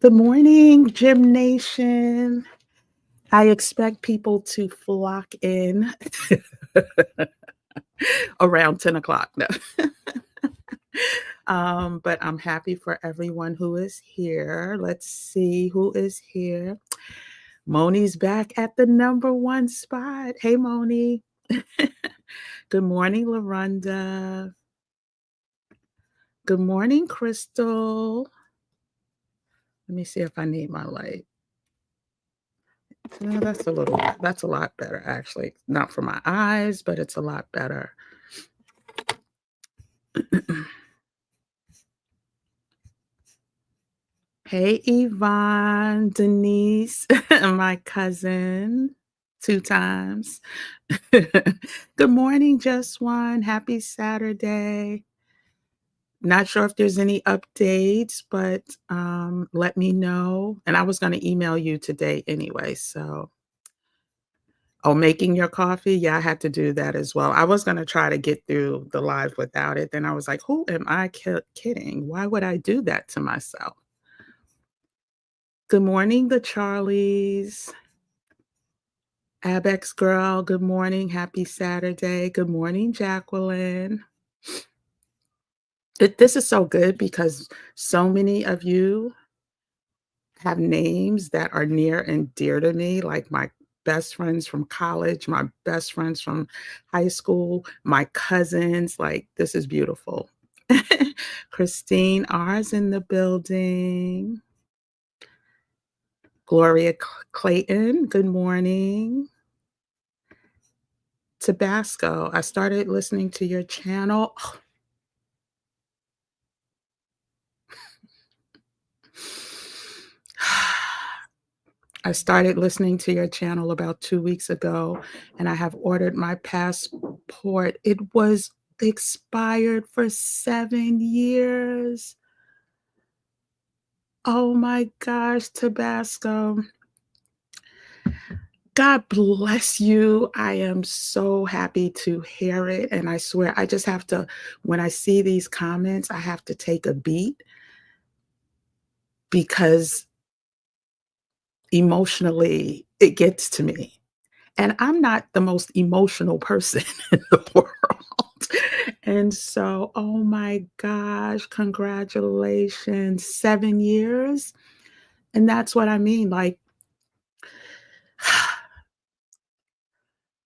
Good morning, Gym Nation. I expect people to flock in around 10 o'clock. No. But I'm happy for everyone who is here. Let's see who is here. Moni's back at the number one spot. Hey, Moni. Good morning, LaRonda. Good morning, Crystal. Let me see if I need my light. No, that's a lot better, actually. Not for my eyes, but it's a lot better. Hey, Yvonne, Denise, my cousin, two times. Good morning, Just One. Happy Saturday. Not sure if there's any updates, but let me know. And I was going to email you today anyway. So, oh, making your coffee. Yeah, I had to do that as well. I was going to try to get through the live without it. Then I was like, who am I kidding? Why would I do that to myself? Good morning, the Charlies. Abex girl, good morning. Happy Saturday. Good morning, Jacqueline. This is so good because so many of you have names that are near and dear to me, like my best friends from college, my best friends from high school, my cousins. Like, this is beautiful. Christine R's in the building. Gloria Clayton, good morning. Tabasco, I started listening to your channel. I started listening to your channel about 2 weeks ago, and I have ordered my passport. It was expired for 7 years. Oh my gosh, Tabasco. God bless you. I am so happy to hear it. And I swear, I just have to, when I see these comments, I have to take a beat because emotionally it gets to me. And I'm not the most emotional person in the world. And so, oh my gosh, congratulations. 7 years. And that's what I mean. Like,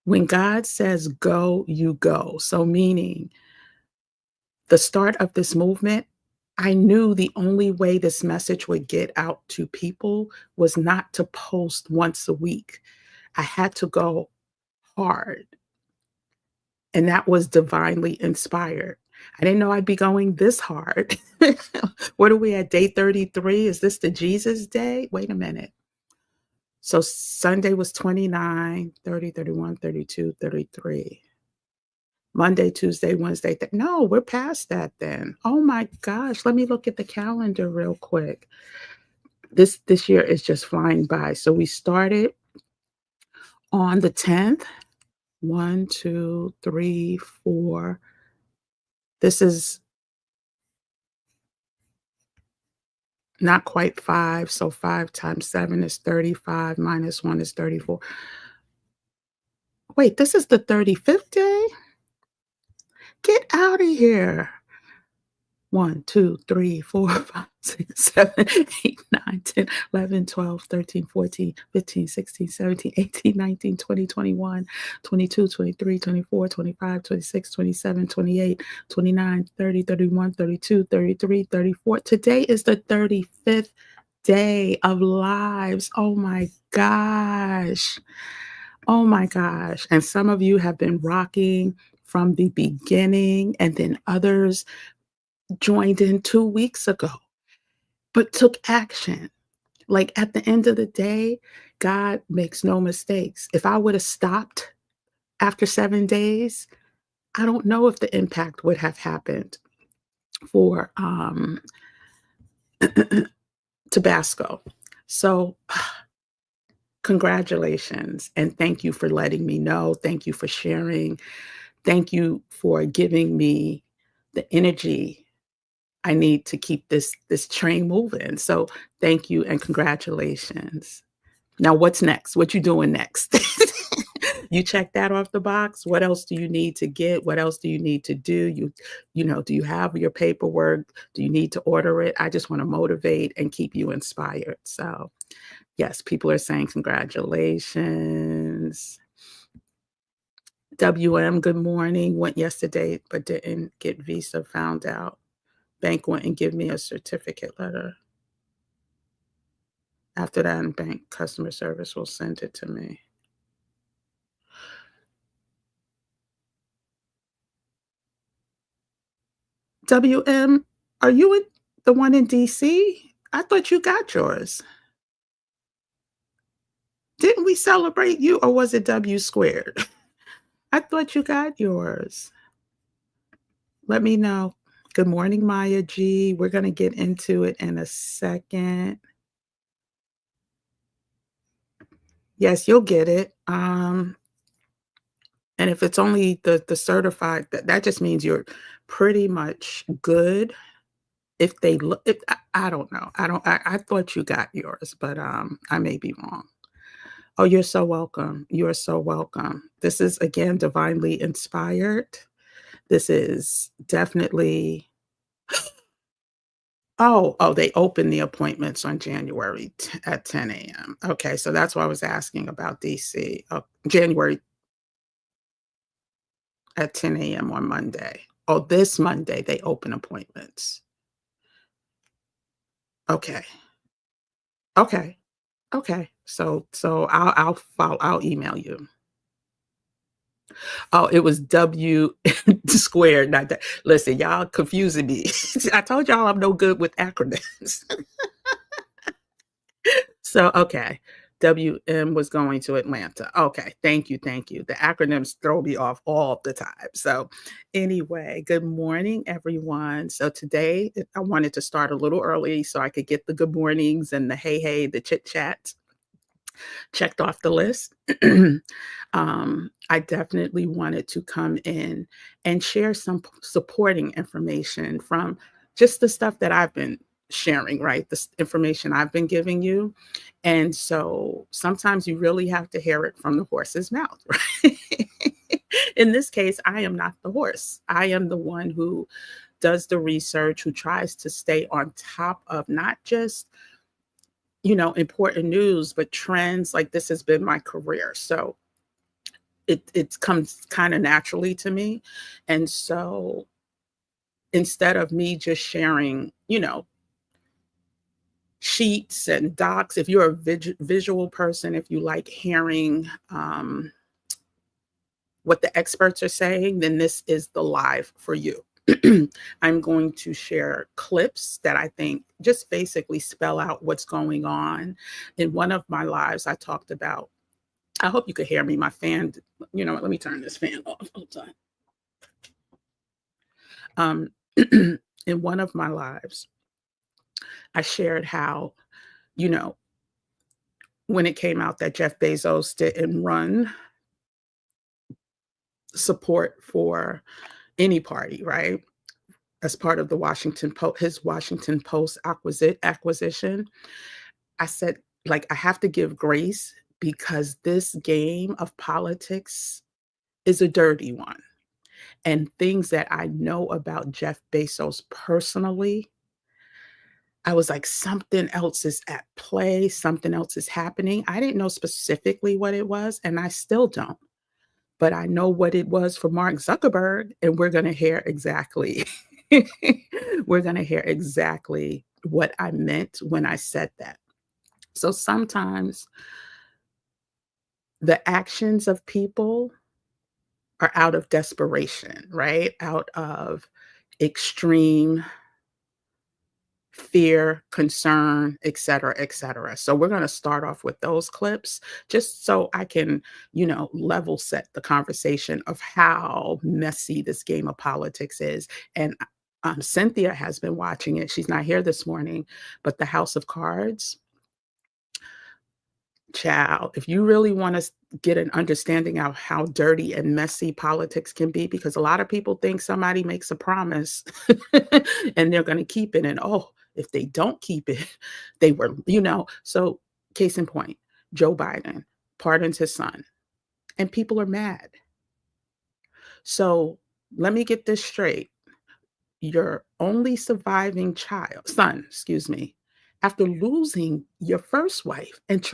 when God says go, you go. So, meaning the start of this movement, I knew the only way this message would get out to people was not to post once a week. I had to go hard. And that was divinely inspired. I didn't know I'd be going this hard. What are we at, day 33? Is this the Jesus day? Wait a minute. So Sunday was 29, 30, 31, 32, 33. Monday, Tuesday, Wednesday. No, we're past that then. Oh my gosh. Let me look at the calendar real quick. This year is just flying by. So we started on the 10th. 1, 2, 3, 4. This is not quite 5. So 5 times 7 is 35, minus 1 is 34. Wait, this is the 35th day? Get out of here. 1, 2, 3, 4, 5, 6, 7, 8, 9, 10, 11, 12, 13, 14, 15, 16, 17, 18, 19, 20, 21, 22, 23, 24, 25, 26, 27, 28, 29, 30, 31, 32, 33, 34. Today is the 35th day of lives. Oh my gosh. Oh my gosh. And some of you have been rocking from the beginning, and then others joined in 2 weeks ago, but took action. Like, at the end of the day, God makes no mistakes. If I would have stopped after 7 days, I don't know if the impact would have happened for Tabasco. So, congratulations. And thank you for letting me know. Thank you for sharing. Thank you for giving me the energy I need to keep this train moving. So thank you and congratulations. Now what's next? What you doing next? You check that off the box. What else do you need to get? What else do you need to do? Do you have your paperwork? Do you need to order it? I just want to motivate and keep you inspired. So, yes, people are saying congratulations. WM, good morning. Went yesterday, but didn't get visa, found out. Bank wouldn't give me a certificate letter. After that, bank customer service will send it to me. WM, are you the one in DC? I thought you got yours. Didn't we celebrate you or was it W squared? I thought you got yours. Let me know. Good morning, Maya G. We're going to get into it in a second. Yes, you'll get it. And if it's only the certified, that just means you're pretty much good. If they look, if, I don't know. I thought you got yours, but I may be wrong. Oh, you're so welcome. You're so welcome. This is again divinely inspired. This is definitely they open the appointments on January at 10 a.m. Okay, so that's why I was asking about DC. January at 10 a.m. on Monday. Oh, this Monday they open appointments. Okay. Okay. Okay. So I'll email you. Oh, it was W squared, not that. Listen, y'all confusing me. I told y'all I'm no good with acronyms. So, okay. WM was going to Atlanta. Okay. Thank you. Thank you. The acronyms throw me off all the time. So, anyway, good morning, everyone. So, today I wanted to start a little early so I could get the good mornings and the hey, the chit chat checked off the list. I definitely wanted to come in and share some supporting information from just the stuff that I've been sharing, right? The information I've been giving you. And so sometimes you really have to hear it from the horse's mouth, right? In this case, I am not the horse. I am the one who does the research, who tries to stay on top of not just important news, but trends. Like this has been my career. So it comes kind of naturally to me. And so instead of me just sharing, sheets and docs, if you're a visual person, if you like hearing what the experts are saying, then this is the live for you. I'm going to share clips that I think just basically spell out what's going on. In one of my lives, I talked about, I hope you could hear me. My fan, let me turn this fan off. Hold on. In one of my lives, I shared how, you know, when it came out that Jeff Bezos didn't run support for any party, right? As part of the his Washington Post acquisition, I said, like, I have to give grace because this game of politics is a dirty one. And things that I know about Jeff Bezos personally, I was like, something else is at play, something else is happening. I didn't know specifically what it was, and I still don't. But I know what it was for Mark Zuckerberg, and we're going to hear exactly we're going to hear exactly what I meant when I said that. So sometimes the actions of people are out of desperation, right? Out of extreme fear, concern, et cetera, et cetera. So we're going to start off with those clips just so I can, level set the conversation of how messy this game of politics is. And Cynthia has been watching it. She's not here this morning, but the House of Cards, child, if you really want to, get an understanding of how dirty and messy politics can be, because a lot of people think somebody makes a promise and they're going to keep it. And oh, if they don't keep it, they were, So, case in point, Joe Biden pardons his son, and people are mad. So, let me get this straight. Your only surviving son, excuse me, after losing your first wife and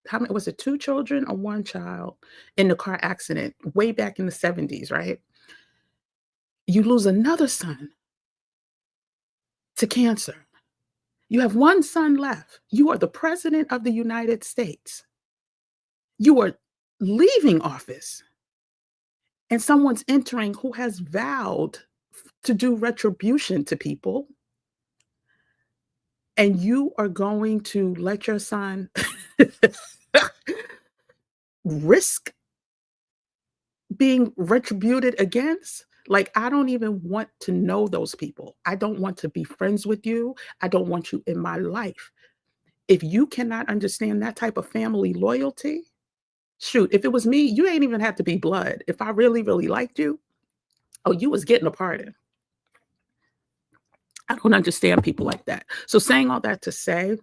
how many was it, 2 children or 1 child in the car accident way back in the '70s, right? You lose another son to cancer. You have 1 son left. You are the president of the United States. You are leaving office, and someone's entering who has vowed to do retribution to people, and you are going to let your son risk being retributed against? Like, I don't even want to know those people. I don't want to be friends with you. I don't want you in my life. If you cannot understand that type of family loyalty, shoot, if it was me, you ain't even have to be blood. If I really, really liked you, oh, you was getting a pardon. I don't understand people like that. So saying all that to say,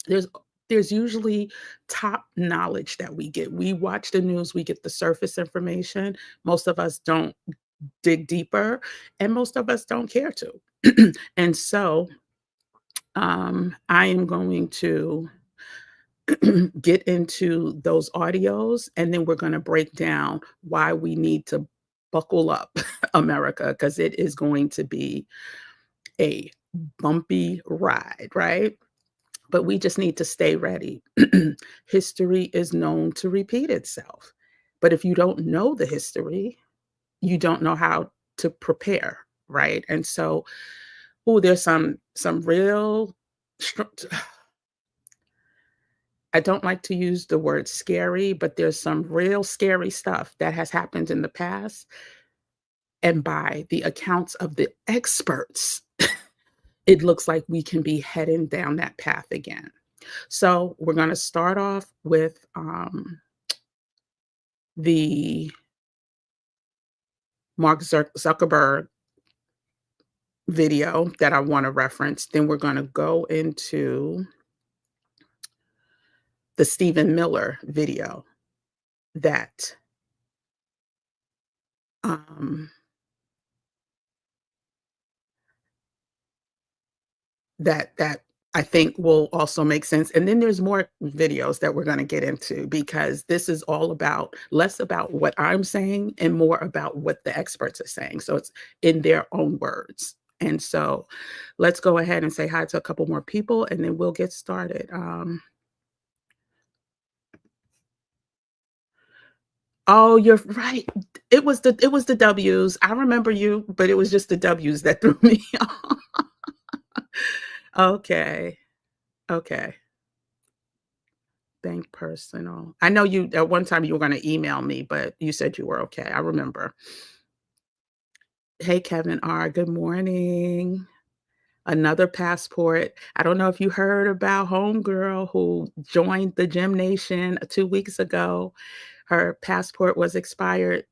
there's there's usually top knowledge that we get. We watch the news, we get the surface information. Most of us don't dig deeper, and most of us don't care to. And so I am going to get into those audios, and then we're going to break down why we need to buckle up, America, because it is going to be a bumpy ride, right? But we just need to stay ready. History is known to repeat itself. But if you don't know the history, you don't know how to prepare, right? And so, there's some real I don't like to use the word scary, but there's some real scary stuff that has happened in the past. And by the accounts of the experts, it looks like we can be heading down that path again. So we're going to start off with the Mark Zuckerberg video that I want to reference. Then we're going to go into the Stephen Miller video that um, that I think will also make sense. And then there's more videos that we're going to get into, because this is all about less about what I'm saying and more about what the experts are saying. So it's in their own words. And so let's go ahead and say hi to a couple more people, and then we'll get started. Oh, you're right. It was the W's. I remember you, but it was just the W's that threw me off. Okay. Okay. Bank personal. I know you at one time you were gonna email me, but you said you were okay. I remember. Hey, Kevin R. Good morning. Another passport. I don't know if you heard about homegirl who joined the Gym Nation 2 weeks ago. Her passport was expired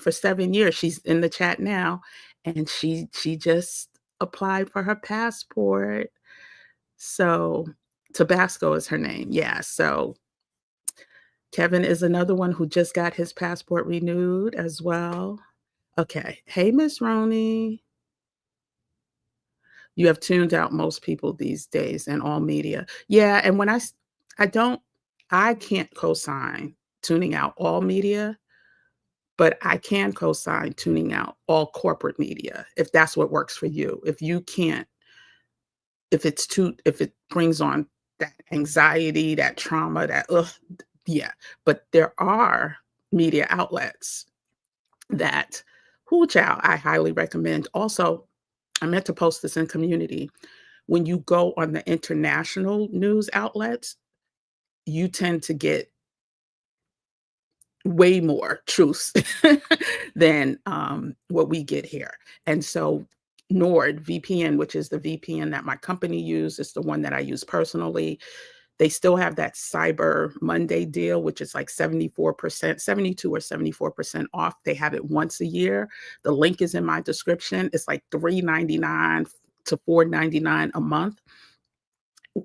for 7 years. She's in the chat now, and she just applied for her passport. So Tabasco is her name. Yeah. So Kevin is another one who just got his passport renewed as well. Okay. Hey, Miss Roni. You have tuned out most people these days in all media. Yeah, and I don't I can't co-sign tuning out all media, but I can co-sign tuning out all corporate media if that's what works for you. If you can't, if it brings on that anxiety, that trauma, that ugh, yeah. But there are media outlets that, who child, I highly recommend. Also, I meant to post this in community. When you go on the international news outlets, you tend to get way more truth than what we get here. And so Nord VPN, which is the VPN that my company uses, the one that I use personally, They still have that Cyber Monday deal, which is like 74%, 72 or 74% off. They have it once a year. The link is in my description. It's like $3.99 to $4.99 a month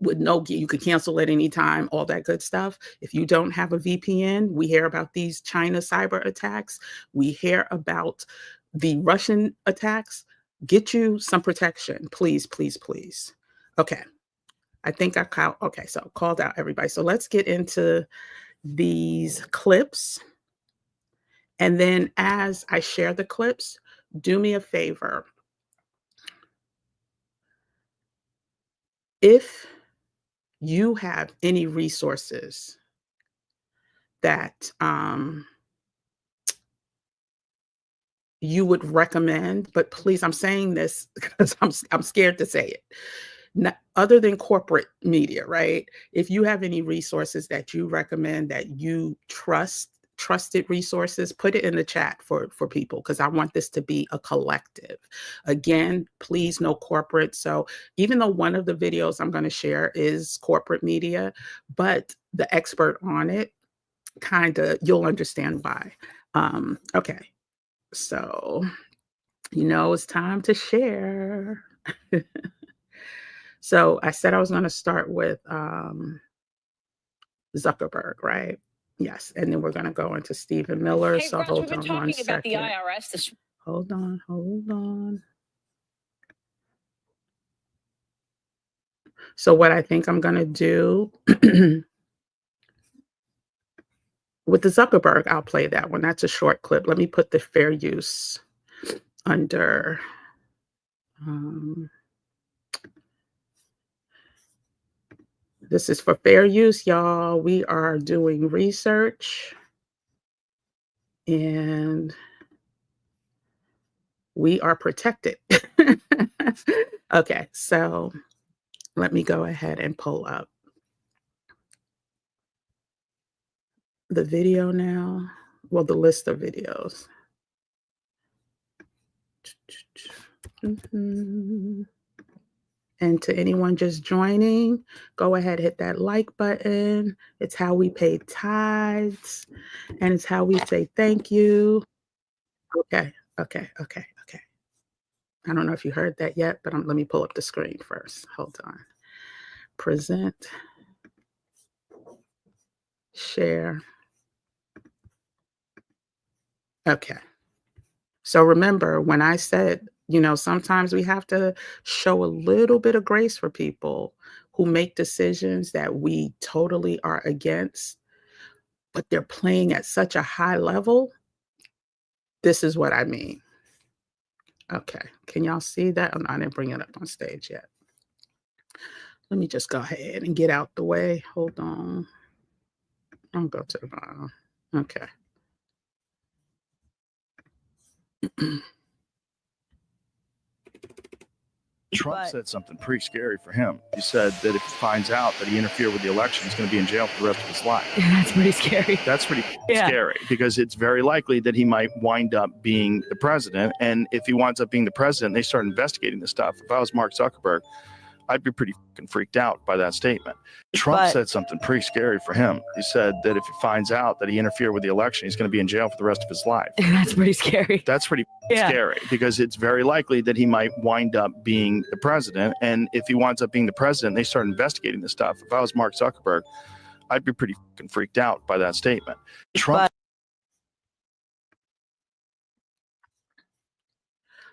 with no, you could cancel at any time, all that good stuff. If you don't have a VPN, we hear about these China cyber attacks. We hear about the Russian attacks. Get you some protection, please, please, please. Okay. I think I called, okay, so called out everybody. So let's get into these clips. And then as I share the clips, do me a favor. If you have any resources that you would recommend, but please, I'm saying this because I'm scared to say it. Not, other than corporate media, right? If you have any resources that you recommend that you trusted resources, put it in the chat for people, because I want this to be a collective. Again, please, no corporate. So even though one of the videos I'm going to share is corporate media, but the expert on it, kind of, you'll understand why. Okay, so it's time to share. So I said I was going to start with Zuckerberg, right? Yes, and then we're going to go into Stephen Miller. Hey, so Russ, hold we've been on one talking about the second. IRS this. Hold on. So what I think I'm going to do with the Zuckerberg, I'll play that one. That's a short clip. Let me put the fair use under. This is for fair use, y'all. We are doing research and we are protected. Okay, so let me go ahead and pull up the video now. Well, the list of videos. And to anyone just joining, go ahead, hit that like button. It's how we pay tithes, and it's how we say thank you. Okay. I don't know if you heard that yet, but let me pull up the screen first. Hold on. Present. Share. Okay. So remember when I said, sometimes we have to show a little bit of grace for people who make decisions that we totally are against, but they're playing at such a high level. This is what I mean. Okay. Can y'all see that? Oh, no, I didn't bring it up on stage yet. Let me just go ahead and get out the way. Hold on. I'll go to the bottom. Okay. Trump said something pretty scary for him. He said that if he finds out that he interfered with the election, he's going to be in jail for the rest of his life. That's pretty scary. That's pretty scary because it's very likely that he might wind up being the president. And if he winds up being the president, they start investigating this stuff. If I was Mark Zuckerberg, I'd be pretty freaked out by that statement. Trump said something pretty scary for him. He said that if he finds out that he interfered with the election, he's going to be in jail for the rest of his life. That's pretty scary. That's pretty scary because it's very likely that he might wind up being the president. And if he winds up being the president, they start investigating this stuff. If I was Mark Zuckerberg, I'd be pretty freaked out by that statement. Trump.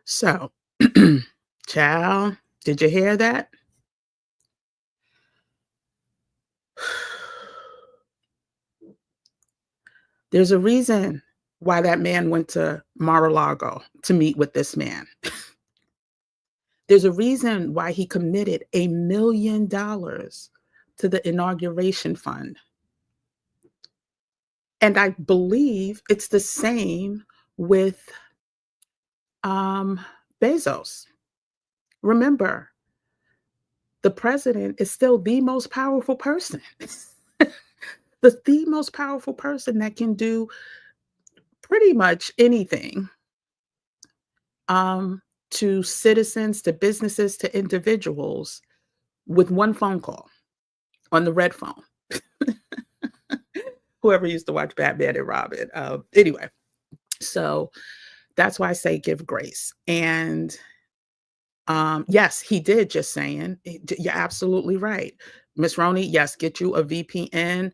So, child, did you hear that? There's a reason why that man went to Mar-a-Lago to meet with this man. There's a reason why he committed $1 million to the inauguration fund. And I believe it's the same with Bezos. Remember, the president is still the most powerful person. The most powerful person that can do pretty much anything to citizens, to businesses, to individuals with one phone call. on the red phone. Whoever used to watch Batman and Robin. Anyway, so that's why I say give grace. And yes, he did, just saying. You're absolutely right. Miss Roney, yes, get you a VPN.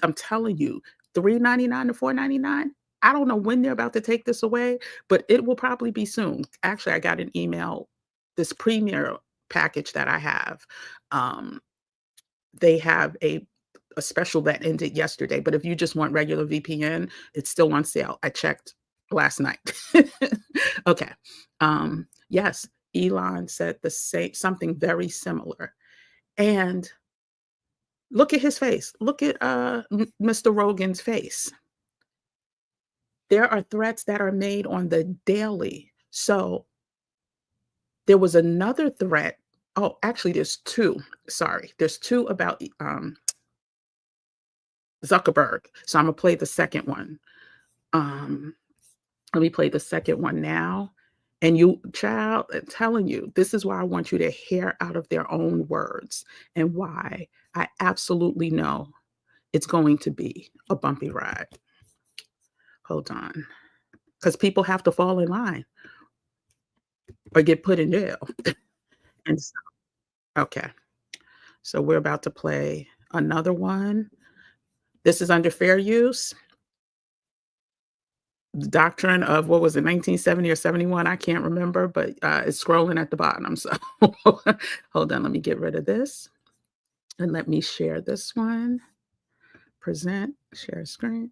I'm telling you, $3.99 to $4.99. I don't know when they're about to take this away, but it will probably be soon. Actually, I got an email, this premier package that I have. They have a special that ended yesterday, but if you just want regular VPN, it's still on sale. I checked last night. Okay. Yes, Elon said the same, something very similar. And look at his face. Look at Mr. Rogan's face. There are threats that are made on the daily. So there was another threat. Oh, actually, there's two. Sorry, there's two about Zuckerberg. So I'm gonna play the second one. Let me play the second one now. And you, child, I'm telling you, this is why I want you to hear out of their own words and why I absolutely know it's going to be a bumpy ride. Hold on. Because people have to fall in line or get put in jail. And so, okay. So we're about to play another one. This is under fair use. The doctrine of, what was it, 1970 or 71? I can't remember, but it's scrolling at the bottom. So hold on, let me get rid of this. And let me share this one. Present, share screen.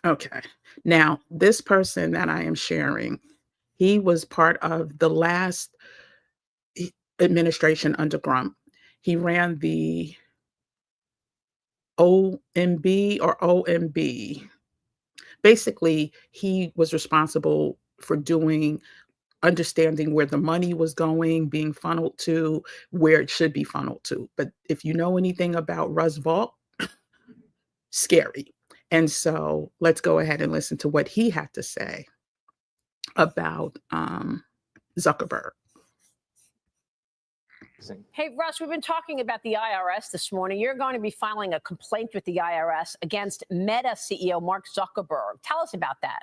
Okay. Now, this person that I am sharing, he was part of the last administration under Trump. He ran the OMB or OMB. Basically, he was responsible for understanding where the money was going, being funneled to, where it should be funneled to. But if you know anything about Russ Vault, scary. And so let's go ahead and listen to what he had to say about Zuckerberg. Hey, Russ, we've been talking about the IRS this morning. You're going to be filing a complaint with the IRS against Meta CEO Mark Zuckerberg. Tell us about that.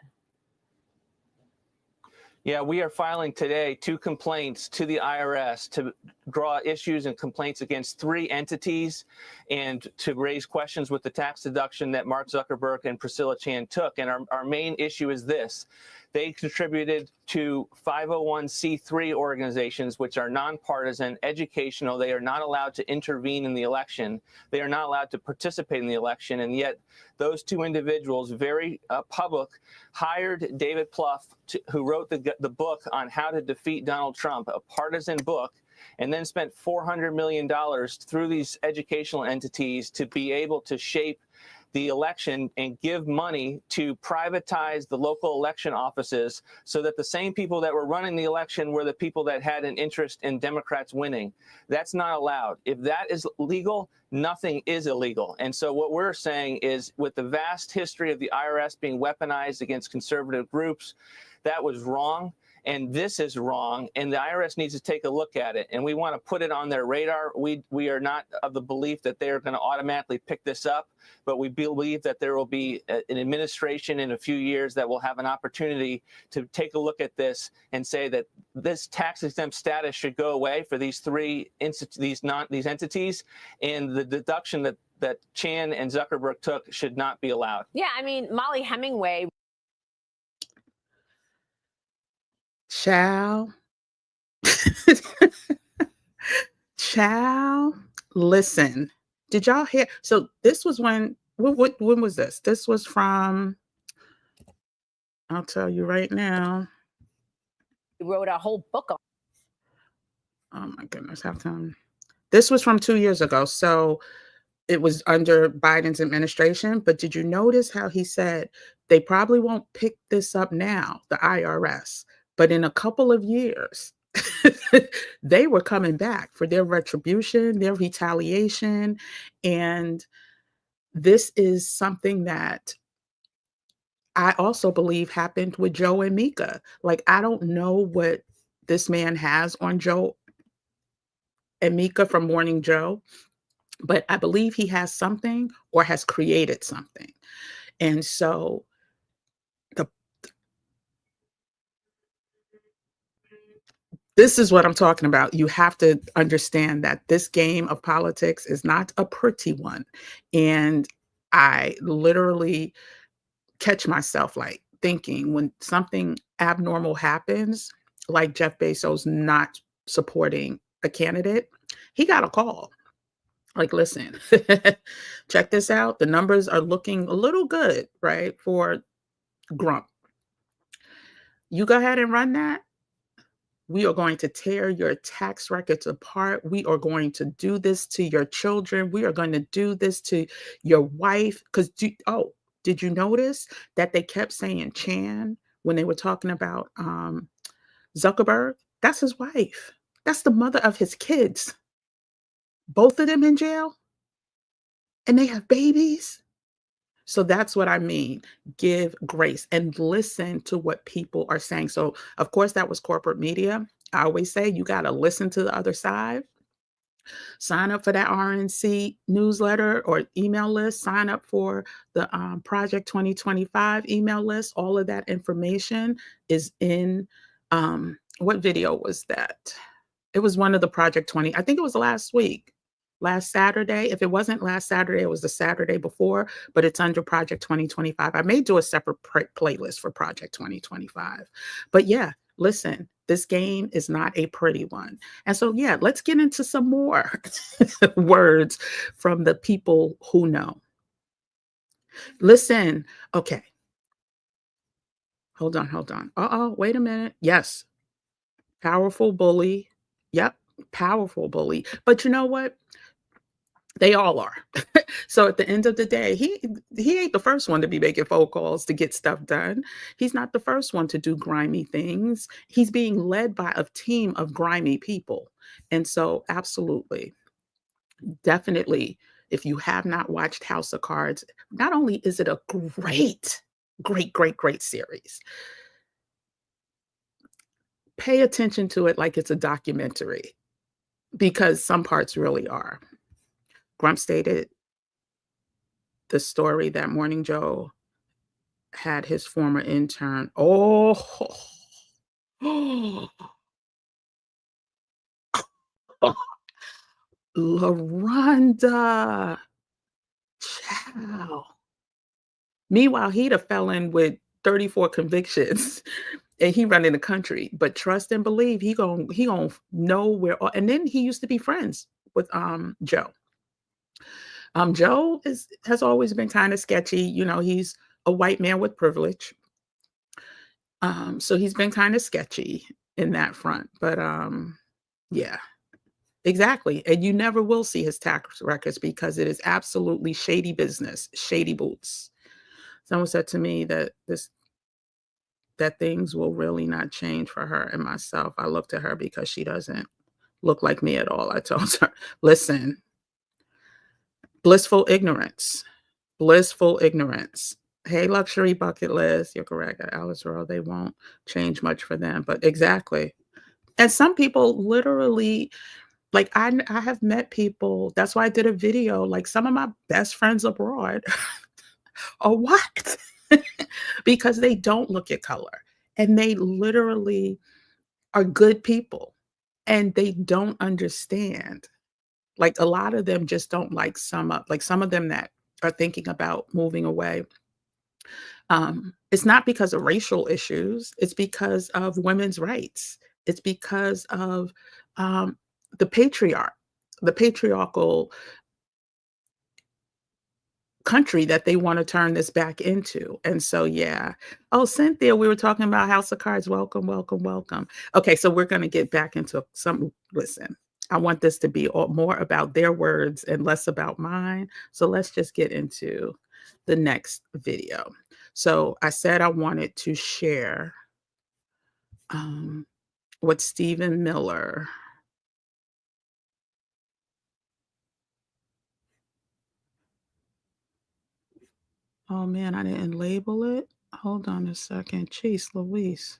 Yeah, we are filing today 2 complaints to the IRS to draw issues and complaints against 3 entities and to raise questions with the tax deduction that Mark Zuckerberg and Priscilla Chan took. And our main issue is this. They contributed to 501c3 organizations, which are nonpartisan, educational. They are not allowed to intervene in the election. They are not allowed to participate in the election. And yet those 2 individuals, very public, hired David Plouffe, who wrote the book on how to defeat Donald Trump, a partisan book, and then spent $400 million through these educational entities to be able to shape the election and give money to privatize the local election offices so that the same people that were running the election were the people that had an interest in Democrats winning. That's not allowed. If that is legal, nothing is illegal. And so what we're saying is, with the vast history of the IRS being weaponized against conservative groups, that was wrong. And this is wrong, and the IRS needs to take a look at it. And we want to put it on their radar. We are not of the belief that they're going to automatically pick this up, but we believe that there will be an administration in a few years that will have an opportunity to take a look at this and say that this tax-exempt status should go away for these these entities, and the deduction that Chan and Zuckerberg took should not be allowed. Yeah, I mean, Molly Hemingway. Child. Child, listen. Did y'all hear? So this was when was this? This was from, I'll tell you right now. He wrote a whole book on. Oh my goodness, how come? This was from 2 years ago. So it was under Biden's administration. But did you notice how he said they probably won't pick this up now, the IRS, but in a couple of years, they were coming back for their retribution, their retaliation. And this is something that I also believe happened with Joe and Mika. Like, I don't know what this man has on Joe and Mika from Morning Joe, but I believe he has something or has created something. And so the this is what I'm talking about. You have to understand that this game of politics is not a pretty one. And I literally catch myself like thinking when something abnormal happens, like Jeff Bezos not supporting a candidate, he got a call. Like, listen, check this out. The numbers are looking a little good, right? For Grump. You go ahead and run that. We are going to tear your tax records apart. We are going to do this to your children. We are going to do this to your wife. Because, did you notice that they kept saying Chan when they were talking about Zuckerberg? That's his wife. That's the mother of his kids. Both of them in jail, and they have babies. So that's what I mean. Give grace and listen to what people are saying. So, of course, that was corporate media. I always say you got to listen to the other side. Sign up for that RNC newsletter or email list. Sign up for the Project 2025 email list. All of that information is in what video was that? It was one of the Project 20. I think it was last week. Last Saturday. If it wasn't last Saturday, it was the Saturday before, but it's under Project 2025. I may do a separate playlist for Project 2025. But yeah, listen, this game is not a pretty one. And so, yeah, let's get into some more words from the people who know. Listen, okay. Hold on. Wait a minute. Yes, powerful bully. Yep, powerful bully. But you know what? They all are. So at the end of the day, he ain't the first one to be making phone calls to get stuff done. He's not the first one to do grimy things. He's being led by a team of grimy people. And so absolutely, definitely, if you have not watched House of Cards, not only is it a great series, pay attention to it like it's a documentary because some parts really are. Grump stated the story that Morning Joe had his former intern. Oh, LaRonda. Child. Meanwhile, he'd a felon with 34 convictions and he running the country. But trust and believe he gon' know where. And then he used to be friends with Joe. Joe has always been kind of sketchy. You know, he's a white man with privilege. So he's been kind of sketchy in that front. But yeah, exactly. And you never will see his tax records because it is absolutely shady business, shady boots. Someone said to me that things will really not change for her and myself. I looked at her because she doesn't look like me at all. I told her, listen, blissful ignorance. Blissful ignorance. Hey, luxury bucket list. You're correct. Alice Rowe, they won't change much for them. But exactly. And some people literally, like I have met people. That's why I did a video. Like some of my best friends abroad are white because they don't look at color. And they literally are good people. And they don't understand. Like a lot of them just don't like some of them that are thinking about moving away. It's not because of racial issues. It's because of women's rights. It's because of the patriarchal country that they want to turn this back into. And so, yeah. Oh, Cynthia, we were talking about House of Cards. Welcome, welcome, welcome. Okay, so we're going to get back into some. Listen, I want this to be more about their words and less about mine. So let's just get into the next video. So I said I wanted to share what Stephen Miller. Oh man, I didn't label it. Hold on a second. Jeez Louise.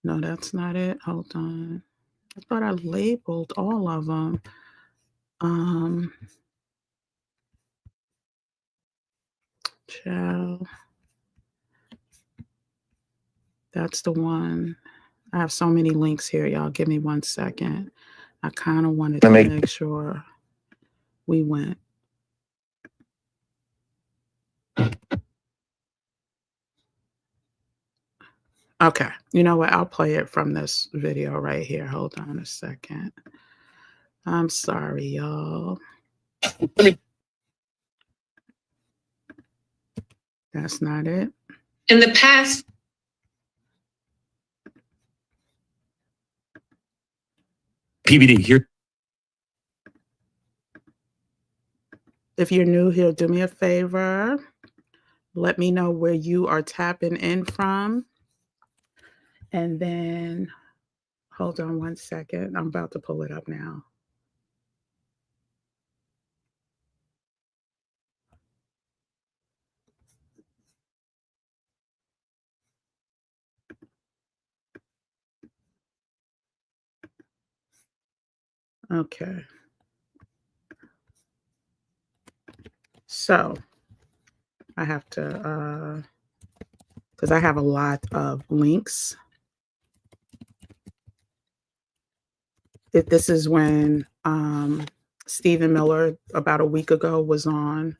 No, that's not it. Hold on. I thought I labeled all of them. Child. That's the one. I have so many links here, y'all. Give me 1 second. I kind of wanted to make sure we went. Okay. You know what? I'll play it from this video right here. Hold on a second. I'm sorry, y'all. That's not it. In the past, PBD here. If you're new here, do me a favor. Let me know where you are tapping in from. And then, hold on 1 second. I'm about to pull it up now. Okay. So I have to, because I have a lot of links. This is when Stephen Miller about a week ago was on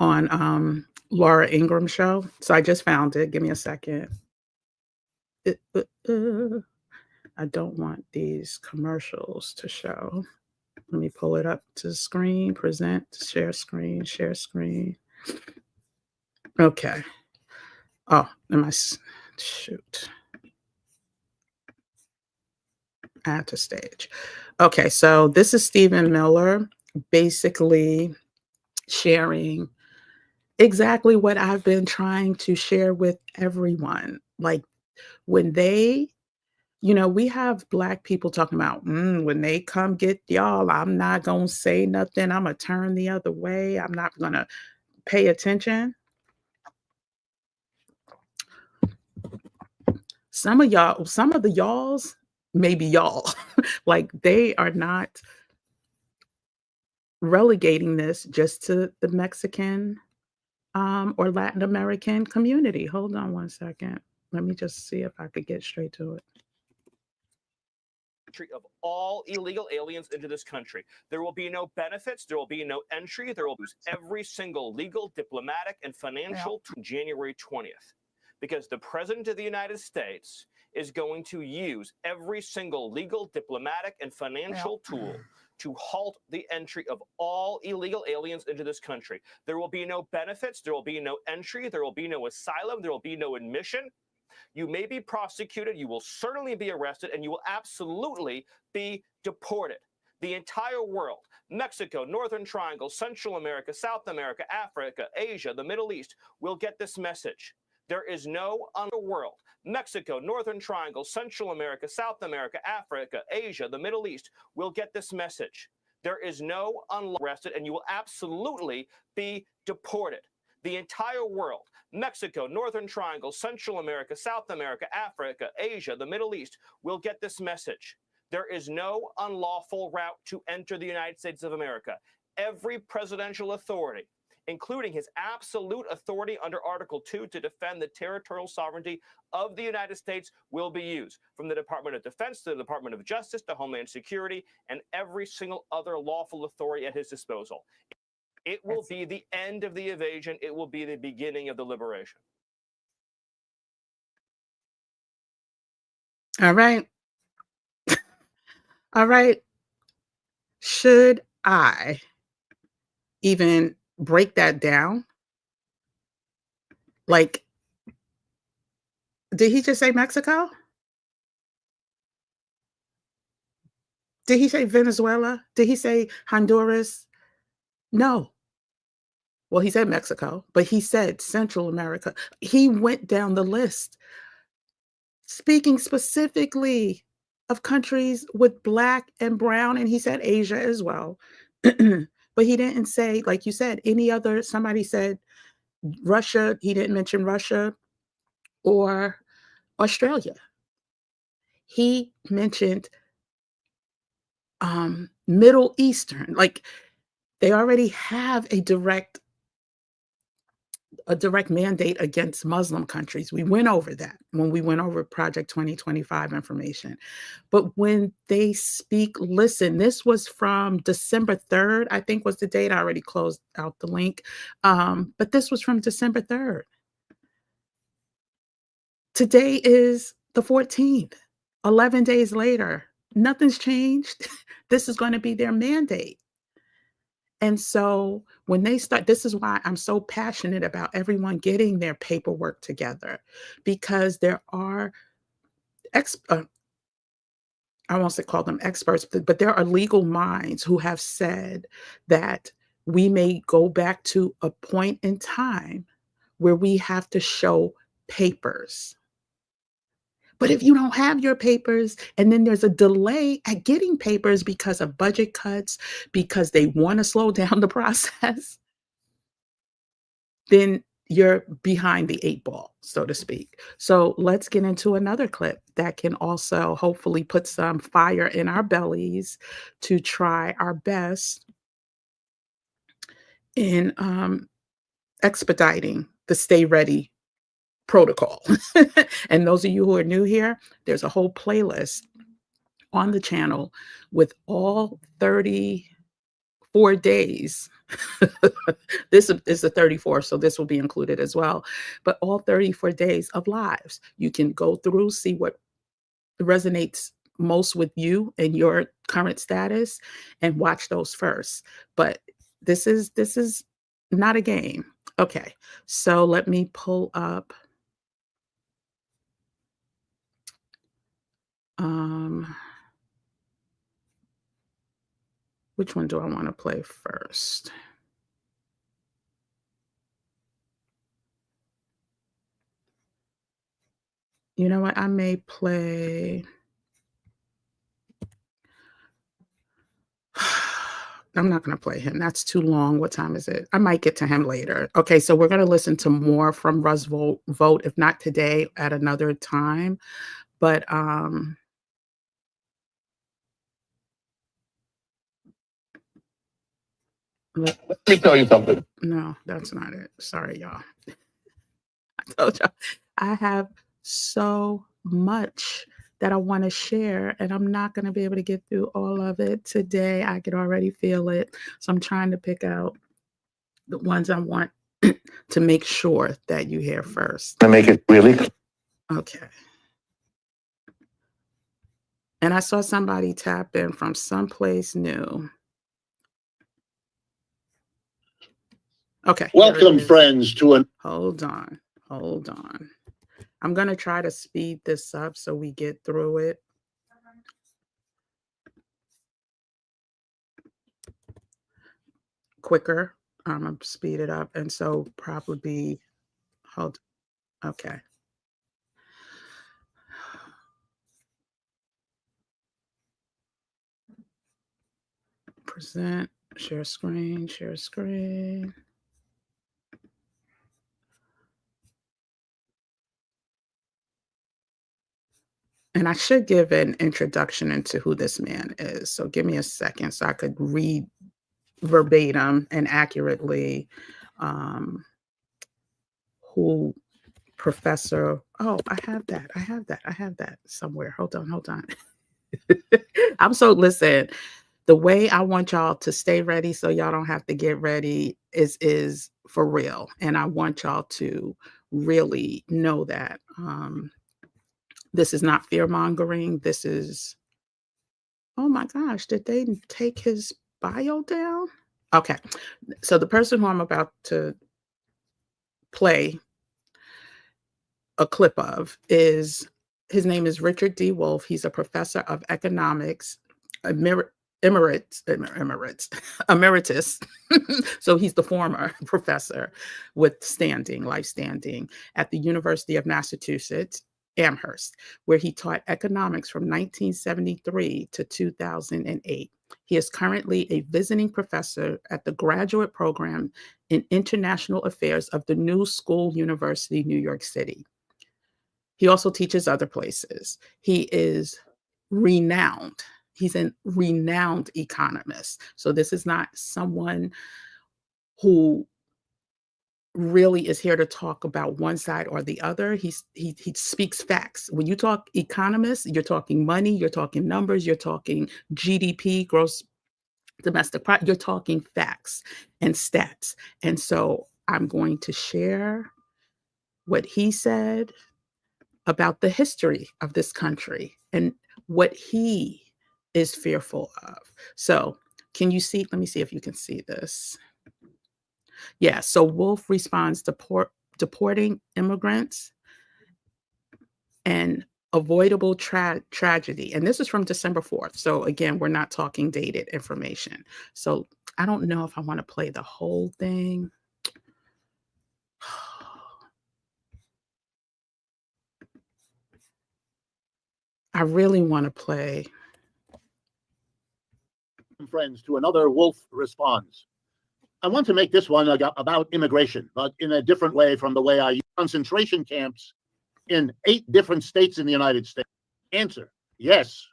Laura Ingram's show. So I just found it. Give me a second. I don't want these commercials to show. Let me pull it up to screen, present, share screen, share screen. Okay. Oh, shoot. Add to stage. Okay, so this is Stephen Miller basically sharing exactly what I've been trying to share with everyone. Like when they, we have Black people talking about, when they come get y'all, I'm not going to say nothing. I'm going to turn the other way. I'm not going to pay attention. Some of the y'alls, maybe y'all, like they are not relegating this just to the Mexican or Latin American community. Hold on 1 second. Let me just see if I could get straight to it. Of all illegal aliens into this country. There will be no benefits. There will be no entry. There will lose every single legal, diplomatic, and financial January 20th. Because the President of the United States is going to use every single legal, diplomatic, and financial tool to halt the entry of all illegal aliens into this country. There will be no benefits. There will be no entry. There will be no asylum. There will be no admission. You may be prosecuted, you will certainly be arrested, and you will absolutely be deported. The entire world, Mexico, Northern Triangle, Central America, South America, Africa, Asia, the Middle East, will get this message. There is no other world. Mexico, Northern Triangle, Central America, South America, Africa, Asia, the Middle East will get this message. There is no arrested, and you will absolutely be deported. The entire world, Mexico, Northern Triangle, Central America, South America, Africa, Asia, the Middle East will get this message. There is no unlawful route to enter the United States of America. Every presidential authority, including his absolute authority under Article 2 to defend the territorial sovereignty of the United States, will be used, from the Department of Defense to the Department of Justice to Homeland Security and every single other lawful authority at his disposal. It will be the end of the invasion. It will be the beginning of the liberation. All right. All right. Should I even break that down? Like, did he just say Mexico? Did he say Venezuela? Did he say Honduras? No. Well, he said Mexico, but he said Central America. He went down the list, speaking specifically of countries with Black and brown, and he said Asia as well. But he didn't say, like you said, any other. Somebody said Russia. He didn't mention Russia or Australia. He mentioned Middle Eastern. Like, they already have a direct mandate against Muslim countries. We went over that when we went over Project 2025 information. But when they speak, listen, this was from December 3rd, I think was the date. I already closed out the link. But this was from December 3rd. Today is the 14th, 11 days later. Nothing's changed. This is going to be their mandate. And so when they start, this is why I'm so passionate about everyone getting their paperwork together, because there are, I won't say call them experts, but there are legal minds who have said that we may go back to a point in time where we have to show papers. But if you don't have your papers, and then there's a delay at getting papers because of budget cuts, because they want to slow down the process, then you're behind the 8 ball, so to speak. So let's get into another clip that can also hopefully put some fire in our bellies to try our best in expediting the Stay Ready protocol. And those of you who are new here, there's a whole playlist on the channel with all 34 days. This is the 34th, so this will be included as well. But all 34 days of lives. You can go through, see what resonates most with you and your current status, and watch those first. But this is not a game. Okay, so let me pull up which one do I want to play first? You know what? I may play. I'm not going to play him. That's too long. What time is it? I might get to him later. Okay, so we're going to listen to more from Russ Vogt, if not today, at another time. But let me tell you something. No, that's not it. Sorry, y'all. I told y'all I have so much that I want to share, and I'm not going to be able to get through all of it today. I can already feel it. So I'm trying to pick out the ones I want to make sure that you hear first. To make it really okay. And I saw somebody tap in from someplace new. Okay. Welcome, friends, to an. Hold on. I'm going to try to speed this up so we get through it. Quicker. I'm going to speed it up. And so probably, okay. Present, share screen. And I should give an introduction into who this man is. So give me a second so I could read verbatim and accurately who Professor. Oh, I have that somewhere. Hold on. Listen, the way I want y'all to stay ready so y'all don't have to get ready is for real. And I want y'all to really know that this is not fear mongering. This is, oh my gosh, did they take his bio down? Okay. So the person who I'm about to play a clip of his name is Richard D. Wolff. He's a professor of economics, emeritus. So he's the former professor with life standing at the University of Massachusetts, Amherst, where he taught economics from 1973 to 2008. He is currently a visiting professor at the graduate program in international affairs of the New School University, New York City. He also teaches other places. He is renowned. He's a renowned economist. So this is not someone who really is here to talk about one side or the other. He speaks facts. When you talk economists, you're talking money, you're talking numbers, you're talking GDP, gross domestic product, you're talking facts and stats. And so I'm going to share what he said about the history of this country and what he is fearful of. So can you see? Let me see if you can see this. Yeah, so Wolf responds to deporting immigrants and avoidable tragedy. And this is from December 4th. So again, we're not talking dated information. So I don't know if I want to play the whole thing. I really want to play. Friends to another Wolf responds. I want to make this one about immigration, but in a different way from the way I use concentration camps in 8 different states in the United States. Answer, yes.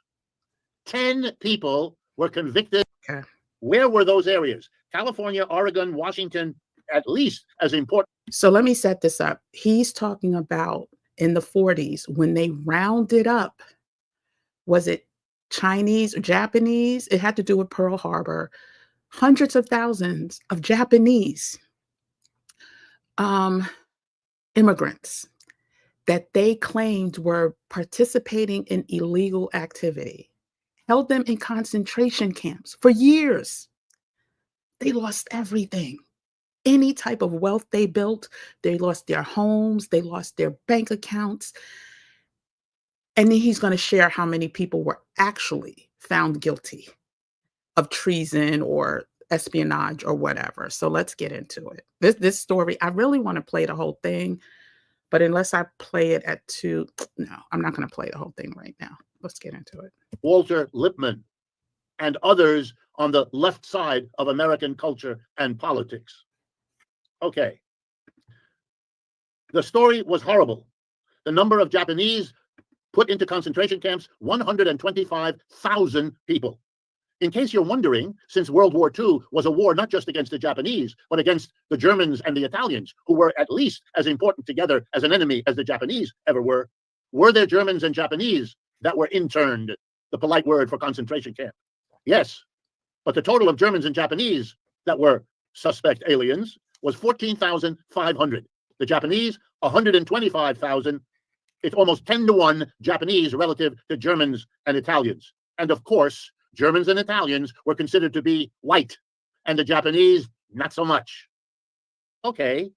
10 people were convicted. Okay. Where were those areas? California, Oregon, Washington, at least as important. So let me set this up. He's talking about in the 40s when they rounded up, was it Chinese or Japanese? It had to do with Pearl Harbor. Hundreds of thousands of Japanese immigrants that they claimed were participating in illegal activity, held them in concentration camps for years. They lost everything. Any type of wealth they built, they lost their homes, they lost their bank accounts. And then he's going to share how many people were actually found guilty of treason or espionage or whatever. So let's get into it. This story, I really want to play the whole thing, but unless I play it at 2, no, I'm not going to play the whole thing right now. Let's get into it. Walter Lippmann and others on the left side of American culture and politics. Okay. The story was horrible. The number of Japanese put into concentration camps, 125,000 people. In case you're wondering, since World War II was a war not just against the Japanese, but against the Germans and the Italians, who were at least as important together as an enemy as the Japanese ever were there Germans and Japanese that were interned, the polite word for concentration camp? Yes, but the total of Germans and Japanese that were suspect aliens was 14,500. The Japanese, 125,000. It's almost 10 to 1 Japanese relative to Germans and Italians. And of course, Germans and Italians were considered to be white, and the Japanese, not so much. Okay,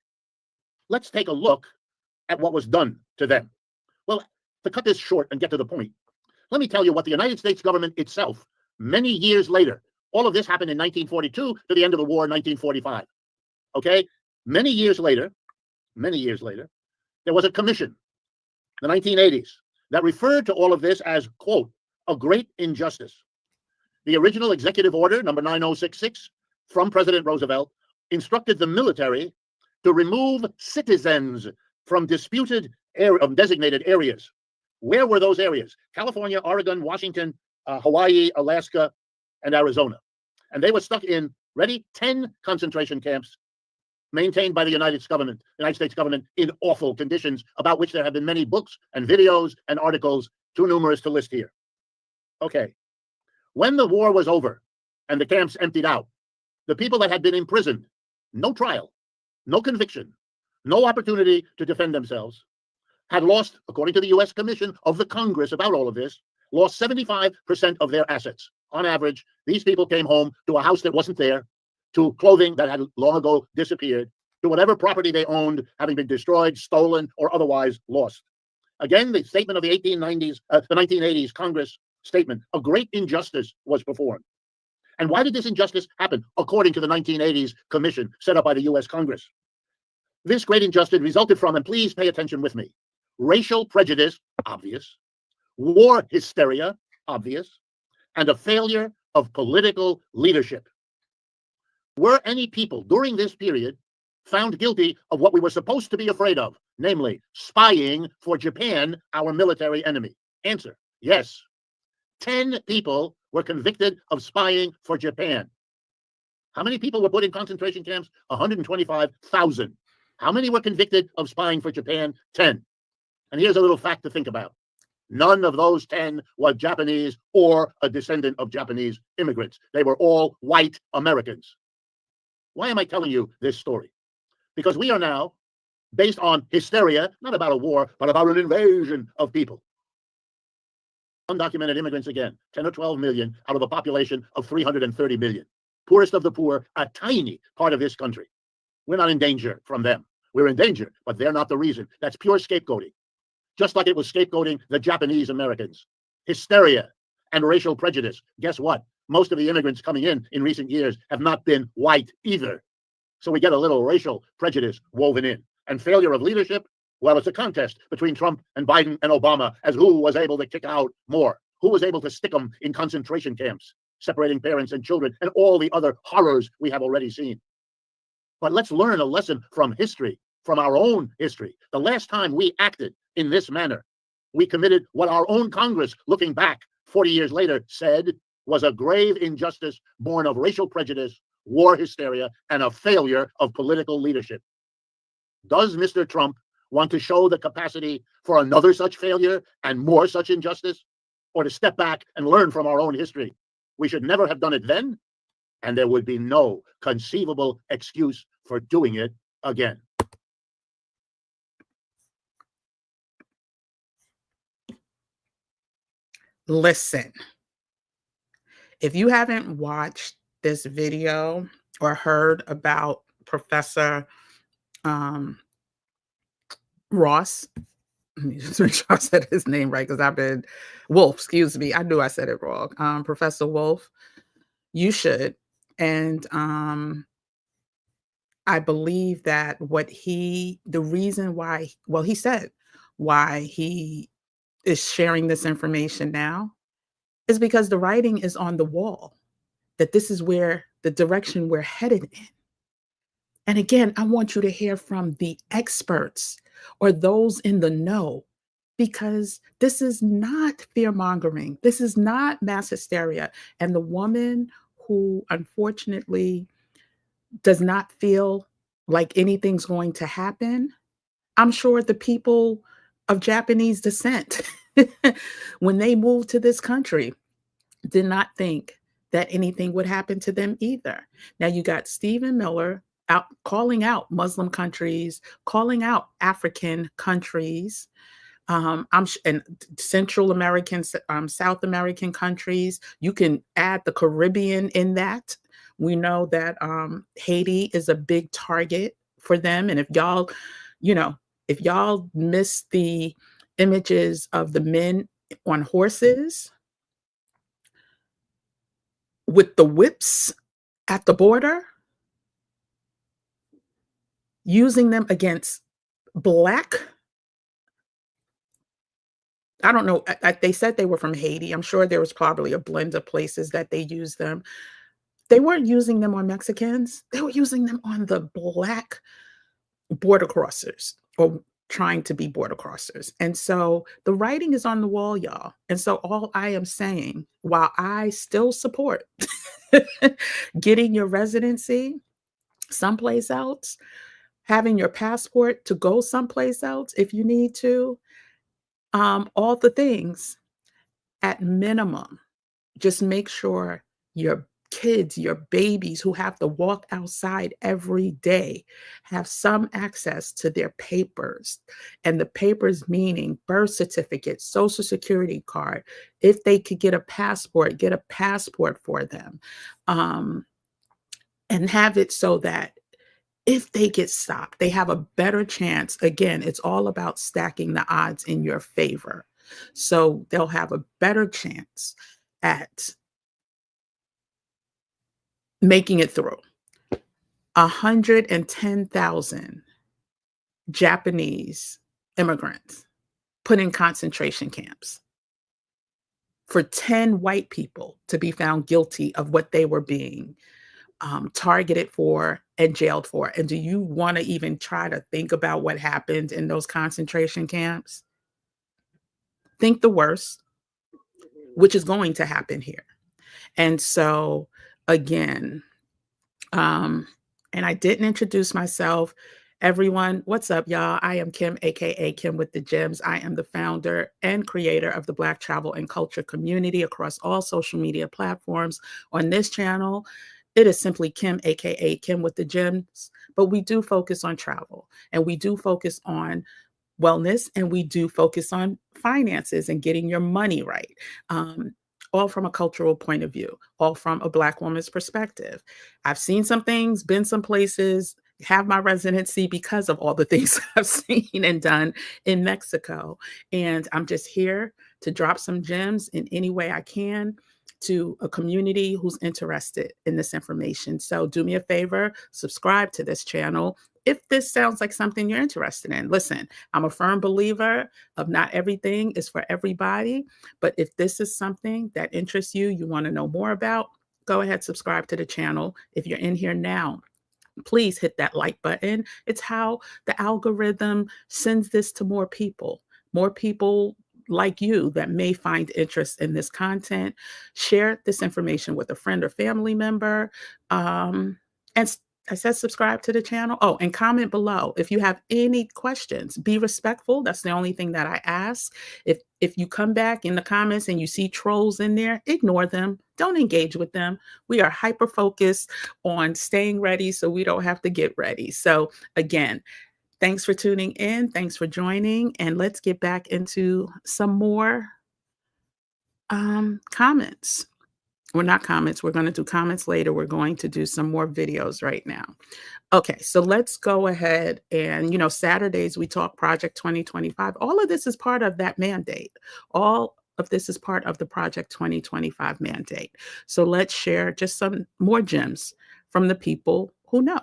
let's take a look at what was done to them. Well, to cut this short and get to the point, let me tell you what the United States government itself, many years later, all of this happened in 1942 to the end of the war, 1945. Okay, many years later, there was a commission, the 1980s, that referred to all of this as, quote, a great injustice. The original executive order, number 9066, from President Roosevelt, instructed the military to remove citizens from disputed designated areas. Where were those areas? California, Oregon, Washington, Hawaii, Alaska, and Arizona. And they were stuck in, ready, 10 concentration camps maintained by the United States government in awful conditions, about which there have been many books and videos and articles, too numerous to list here. Okay. When the war was over and the camps emptied out, the people that had been imprisoned, no trial, no conviction, no opportunity to defend themselves, had lost, according to the U.S. Commission of the Congress about all of this, lost 75% of their assets. On average, these people came home to a house that wasn't there, to clothing that had long ago disappeared, to whatever property they owned having been destroyed, stolen, or otherwise lost. Again, the statement of the 1980s Congress statement, a great injustice was performed. And why did this injustice happen? According to the 1980s commission set up by the U.S. Congress. This great injustice resulted from, and please pay attention with me, racial prejudice, obvious, war hysteria, obvious, and a failure of political leadership. Were any people during this period found guilty of what we were supposed to be afraid of, namely spying for Japan, our military enemy? Answer, yes. 10 people were convicted of spying for Japan. How many people were put in concentration camps? 125,000. How many were convicted of spying for Japan? 10. And here's a little fact to think about. None of those 10 were Japanese or a descendant of Japanese immigrants. They were all white Americans. Why am I telling you this story? Because we are now, based on hysteria, not about a war, but about an invasion of people. Undocumented immigrants again, 10 or 12 million out of a population of 330 million. Poorest of the poor, a tiny part of this country. We're not in danger from them. We're in danger, but they're not the reason. That's pure scapegoating. Just like it was scapegoating the Japanese Americans. Hysteria and racial prejudice. Guess what? Most of the immigrants coming in recent years have not been white either. So we get a little racial prejudice woven in. And failure of leadership, well, it's a contest between Trump and Biden and Obama as who was able to kick out more, who was able to stick them in concentration camps, separating parents and children, and all the other horrors we have already seen. But let's learn a lesson from history, from our own history. The last time we acted in this manner, we committed what our own Congress, looking back 40 years later, said was a grave injustice born of racial prejudice, war hysteria, and a failure of political leadership. Does Mr. Trump want to show the capacity for another such failure and more such injustice, or to step back and learn from our own history? We should never have done it then, and there would be no conceivable excuse for doing it again. Listen, if you haven't watched this video or heard about Professor Ross, let me just make sure I said his name right, because I've been Wolf, excuse me. I knew I said it wrong. Professor Wolf, you should. And I believe that the reason why, well, he said why he is sharing this information now is because the writing is on the wall, that this is where the direction we're headed in. And again, I want you to hear from the experts or those in the know, because this is not fear mongering. This is not mass hysteria. And the woman who unfortunately does not feel like anything's going to happen, I'm sure the people of Japanese descent, when they moved to this country, did not think that anything would happen to them either. Now you got Stephen Miller out calling out Muslim countries, calling out African countries, and Central American, South American countries. You can add the Caribbean in that. We know that Haiti is a big target for them. And if y'all, if y'all miss the images of the men on horses with the whips at the border, using them against Black, I don't know, they said they were from Haiti. I'm sure there was probably a blend of places that they used them. They weren't using them on Mexicans. They were using them on the Black border crossers, or trying to be border crossers. And so the writing is on the wall, y'all. And so all I am saying, while I still support getting your residency someplace else, having your passport to go someplace else if you need to, all the things, at minimum, just make sure your kids, your babies who have to walk outside every day, have some access to their papers. And the papers meaning birth certificate, social security card. If they could get a passport for them. And have it so that if they get stopped, they have a better chance. Again, it's all about stacking the odds in your favor. So they'll have a better chance at making it through. 110,000 Japanese immigrants put in concentration camps for 10 white people to be found guilty of what they were being targeted for and jailed for? And do you want to even try to think about what happened in those concentration camps? Think the worst, which is going to happen here. And so, again, and I didn't introduce myself. Everyone, what's up, y'all? I am Kim, aka Kim with the Gems. I am the founder and creator of the Black Travel and Culture community across all social media platforms. On this channel, it is simply Kim, aka Kim with the Gems, but we do focus on travel, and we do focus on wellness, and we do focus on finances and getting your money right. All from a cultural point of view, all from a Black woman's perspective. I've seen some things, been some places, have my residency because of all the things I've seen and done in Mexico. And I'm just here to drop some gems in any way I can to a community who's interested in this information. So do me a favor, subscribe to this channel if this sounds like something you're interested in. Listen, I'm a firm believer of not everything is for everybody, but if this is something that interests you, you want to know more about, go ahead, subscribe to the channel. If you're in here now, please hit that like button. It's how the algorithm sends this to more people like you that may find interest in this content. Share this information with a friend or family member. And I said subscribe to the channel. Oh, and comment below if you have any questions. Be respectful. That's the only thing that I ask. If you come back in the comments and you see trolls in there, ignore them. Don't engage with them. We are hyper focused on staying ready so we don't have to get ready. So again, thanks for tuning in. Thanks for joining. And let's get back into some more comments. Well, not comments. We're going to do comments later. We're going to do some more videos right now. Okay, so let's go ahead and, Saturdays we talk Project 2025. All of this is part of that mandate. All of this is part of the Project 2025 mandate. So let's share just some more gems from the people who know.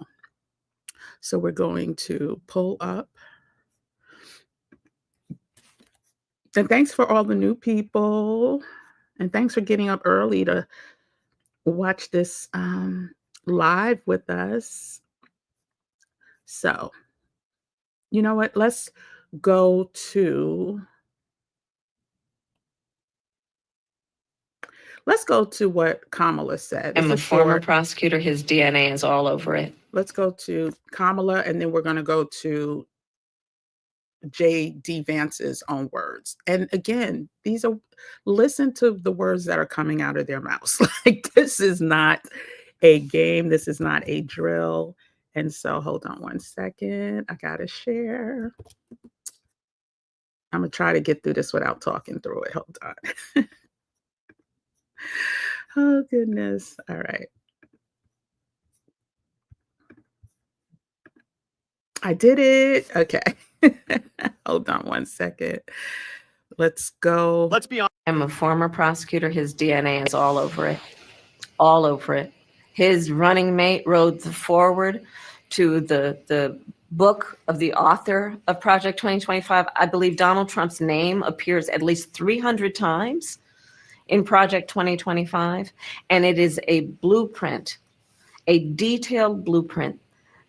So we're going to pull up. And thanks for all the new people. And thanks for getting up early to watch this live with us. So, you know what? Let's go to what Kamala said. I'm a former prosecutor. His DNA is all over it. Let's go to Kamala, and then we're going to go to J.D. Vance's own words. And again, listen to the words that are coming out of their mouths. Like, this is not a game. This is not a drill. And so hold on one second. I got to share. I'm going to try to get through this without talking through it. Hold on. Oh, goodness. All right. I did it. Okay. Hold on one second. Let's go. Let's be honest. I'm a former prosecutor. His DNA is all over it. All over it. His running mate wrote the forward to the book of the author of Project 2025. I believe Donald Trump's name appears at least 300 times in Project 2025, and it is a blueprint, a detailed blueprint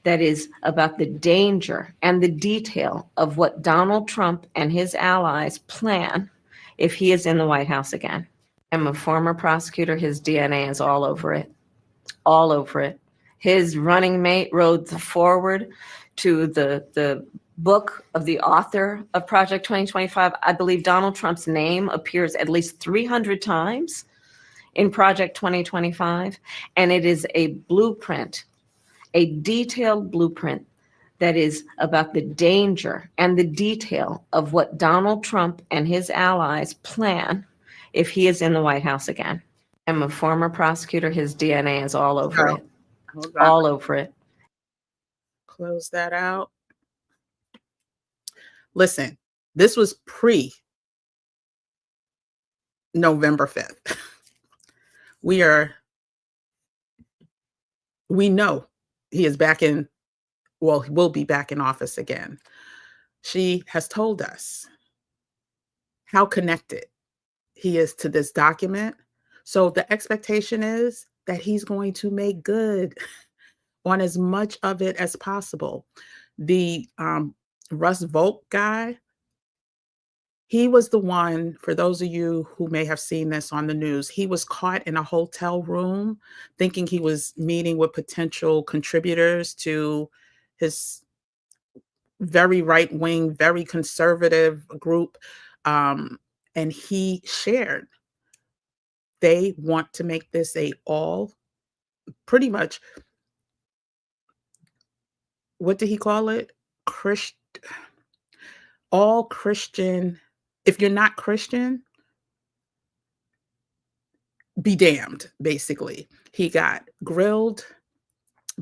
that is about the danger and the detail of what Donald Trump and his allies plan if he is in the White House again. I'm a former prosecutor. His DNA is all over it. All over it. His running mate wrote the forward to the book of the author of Project 2025. I believe Donald Trump's name appears at least 300 times in Project 2025, and it is a blueprint, a detailed blueprint that is about the danger and the detail of what Donald Trump and his allies plan if he is in the White House again. I'm a former prosecutor. His DNA is all over it. All over it. Close that out. Listen, this was pre-November 5th. We know he is back in, well, he will be back in office again. She has told us how connected he is to this document. So the expectation is that he's going to make good on as much of it as possible. The Russ Volk guy, he was the one, for those of you who may have seen this on the news, he was caught in a hotel room thinking he was meeting with potential contributors to his very right-wing, very conservative group. And he shared, they want to make this a all, pretty much, what did he call it? All Christian. If you're not Christian, be damned, basically. He got grilled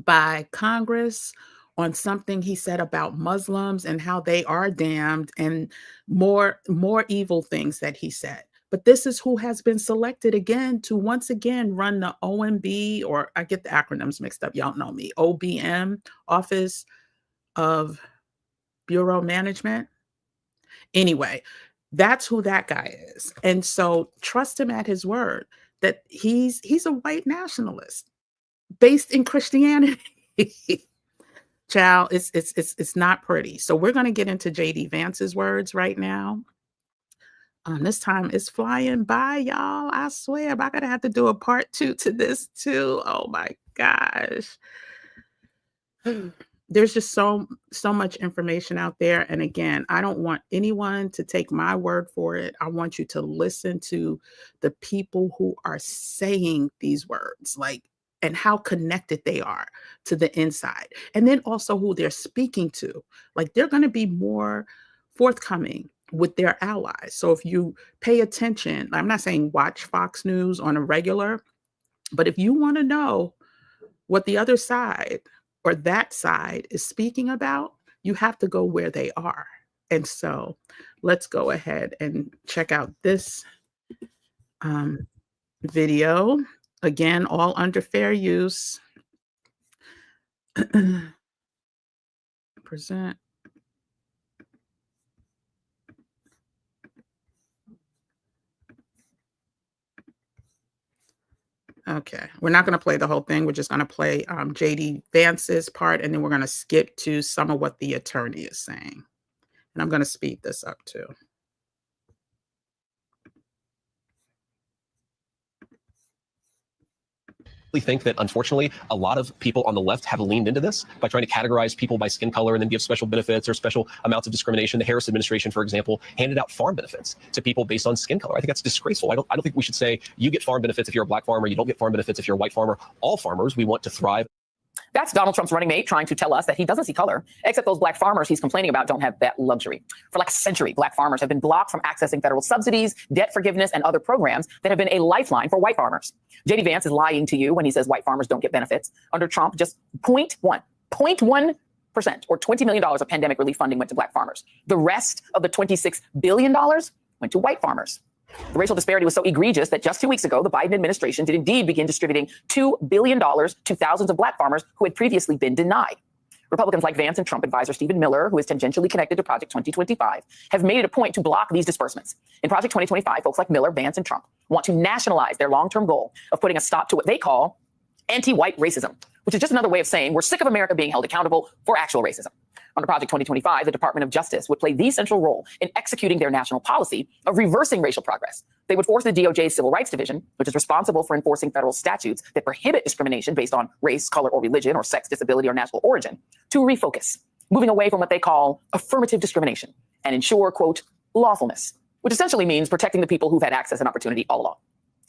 by Congress on something he said about Muslims and how they are damned, and more evil things that he said. But this is who has been selected again to once again run the OMB, or I get the acronyms mixed up, y'all know me, OBM, Office of Bureau Management. Anyway, that's who that guy is. And so trust him at his word that he's a white nationalist based in Christianity. Child, it's not pretty. So we're going to get into JD Vance's words right now. This time it's flying by, y'all. I swear, I'm going to have to do a part 2 to this too. Oh my gosh. There's just so much information out there. And again, I don't want anyone to take my word for it. I want you to listen to the people who are saying these words, like, and how connected they are to the inside. And then also who they're speaking to. Like, they're going to be more forthcoming with their allies. So if you pay attention, I'm not saying watch Fox News on a regular, but if you want to know what the other side or that side is speaking about, you have to go where they are. And so let's go ahead and check out this video. Again, all under fair use. Present. Okay, we're not going to play the whole thing. We're just going to play JD Vance's part, and then we're going to skip to some of what the attorney is saying. And I'm going to speed this up too. Think that unfortunately a lot of people on the left have leaned into this by trying to categorize people by skin color and then give special benefits or special amounts of discrimination. The Harris administration, for example, handed out farm benefits to people based on skin color. I think that's disgraceful. I don't think we should say you get farm benefits if you're a black farmer, you don't get farm benefits if you're a white farmer. All farmers, we want to thrive. That's Donald Trump's running mate trying to tell us that he doesn't see color, except those black farmers he's complaining about don't have that luxury. For like a century, black farmers have been blocked from accessing federal subsidies, debt forgiveness, and other programs that have been a lifeline for white farmers. JD Vance is lying to you when he says white farmers don't get benefits. Under Trump, just 0.1% or $20 million of pandemic relief funding went to black farmers. The rest of the $26 billion went to white farmers. The racial disparity was so egregious that just 2 weeks ago, the Biden administration did indeed begin distributing $2 billion to thousands of black farmers who had previously been denied. Republicans like Vance and Trump advisor Stephen Miller, who is tangentially connected to Project 2025, have made it a point to block these disbursements. In Project 2025, folks like Miller, Vance, and Trump want to nationalize their long-term goal of putting a stop to what they call anti-white racism, which is just another way of saying we're sick of America being held accountable for actual racism. Under Project 2025, the Department of Justice would play the central role in executing their national policy of reversing racial progress. They would force the DOJ's Civil Rights Division, which is responsible for enforcing federal statutes that prohibit discrimination based on race, color, or religion, or sex, disability, or national origin, to refocus, moving away from what they call affirmative discrimination and ensure, quote, lawfulness, which essentially means protecting the people who've had access and opportunity all along.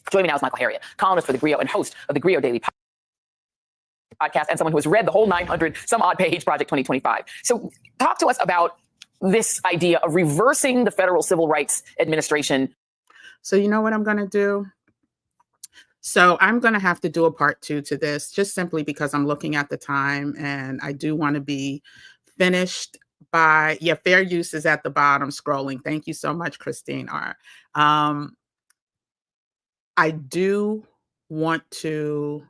Joining me now is Michael Harriot, columnist for The Griot and host of The Griot Daily Podcast, and someone who has read the whole 900 some odd page Project 2025. So talk to us about this idea of reversing the federal civil rights administration. So you know what I'm going to do? So I'm going to have to do a part 2 to this, just simply because I'm looking at the time and I do want to be finished by, yeah, fair use is at the bottom scrolling. Thank you so much, Christine R. I do want to,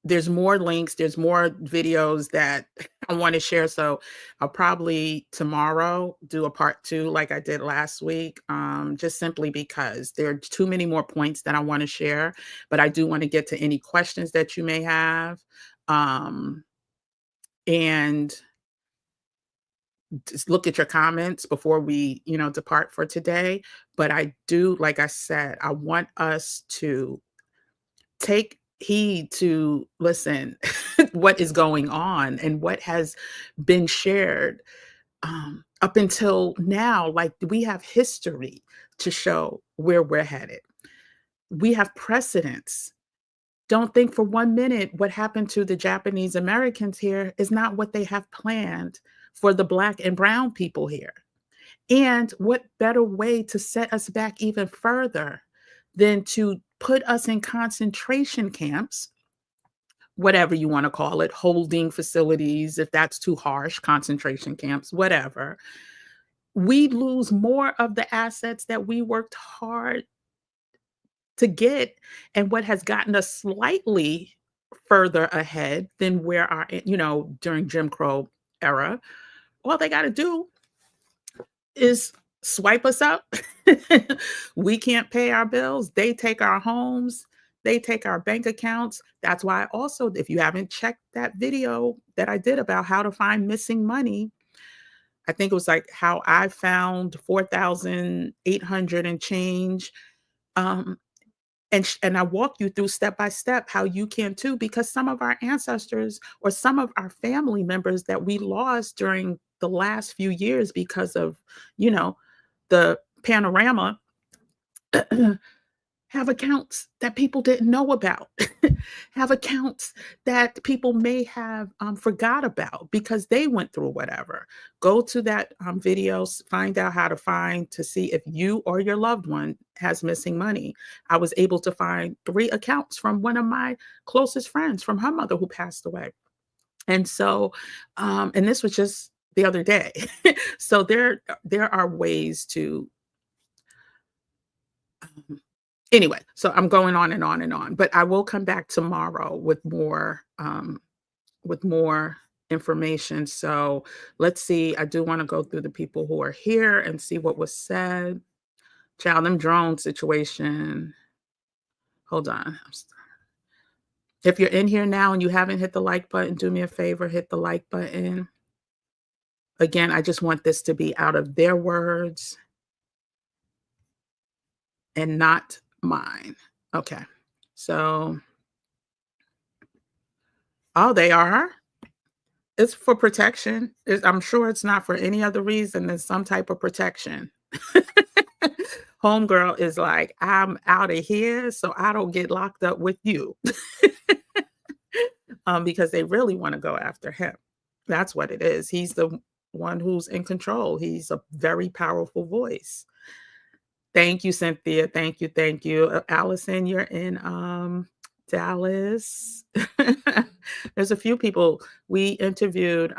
there's more links, there's more videos that I want to share. So I'll probably tomorrow do a part 2 like I did last week, just simply because there are too many more points that I want to share. But I do want to get to any questions that you may have. And just look at your comments before we, depart for today. But I do, like I said, I want us to take heed to listen what is going on and what has been shared up until now. Like, we have history to show where we're headed. We have precedents. Don't think for 1 minute what happened to the Japanese Americans here is not what they have planned for the Black and brown people here. And what better way to set us back even further than to put us in concentration camps, whatever you want to call it, holding facilities, if that's too harsh, concentration camps, whatever. We lose more of the assets that we worked hard to get, and what has gotten us slightly further ahead than where our, during Jim Crow era. All they got to do is swipe us up. We can't pay our bills. They take our homes. They take our bank accounts. That's why also, if you haven't checked that video that I did about how to find missing money, I think it was like how I found 4,800 and change. And I walk you through step by step how you can too, because some of our ancestors or some of our family members that we lost during the last few years because of, the panorama have accounts that people didn't know about, have accounts that people may have forgot about because they went through whatever. Go to that video, find out how to see if you or your loved one has missing money. I was able to find 3 accounts from one of my closest friends, from her mother who passed away. And so, and this was just the other day. So there are ways to, anyway, so I'm going on and on and on, but I will come back tomorrow with more information. So let's see. I do want to go through the people who are here and see what was said. Child, them drone situation. Hold on. If you're in here now and you haven't hit the like button, do me a favor, hit the like button. Again, I just want this to be out of their words and not mine. Okay. So, oh, they are. It's for protection. I'm sure it's not for any other reason than some type of protection. Homegirl is like, I'm out of here so I don't get locked up with you. Because they really want to go after him. That's what it is. He's the one who's in control. He's a very powerful voice. Thank you, Cynthia. Thank you. Thank you. Allison, you're in Dallas. There's a few people. We interviewed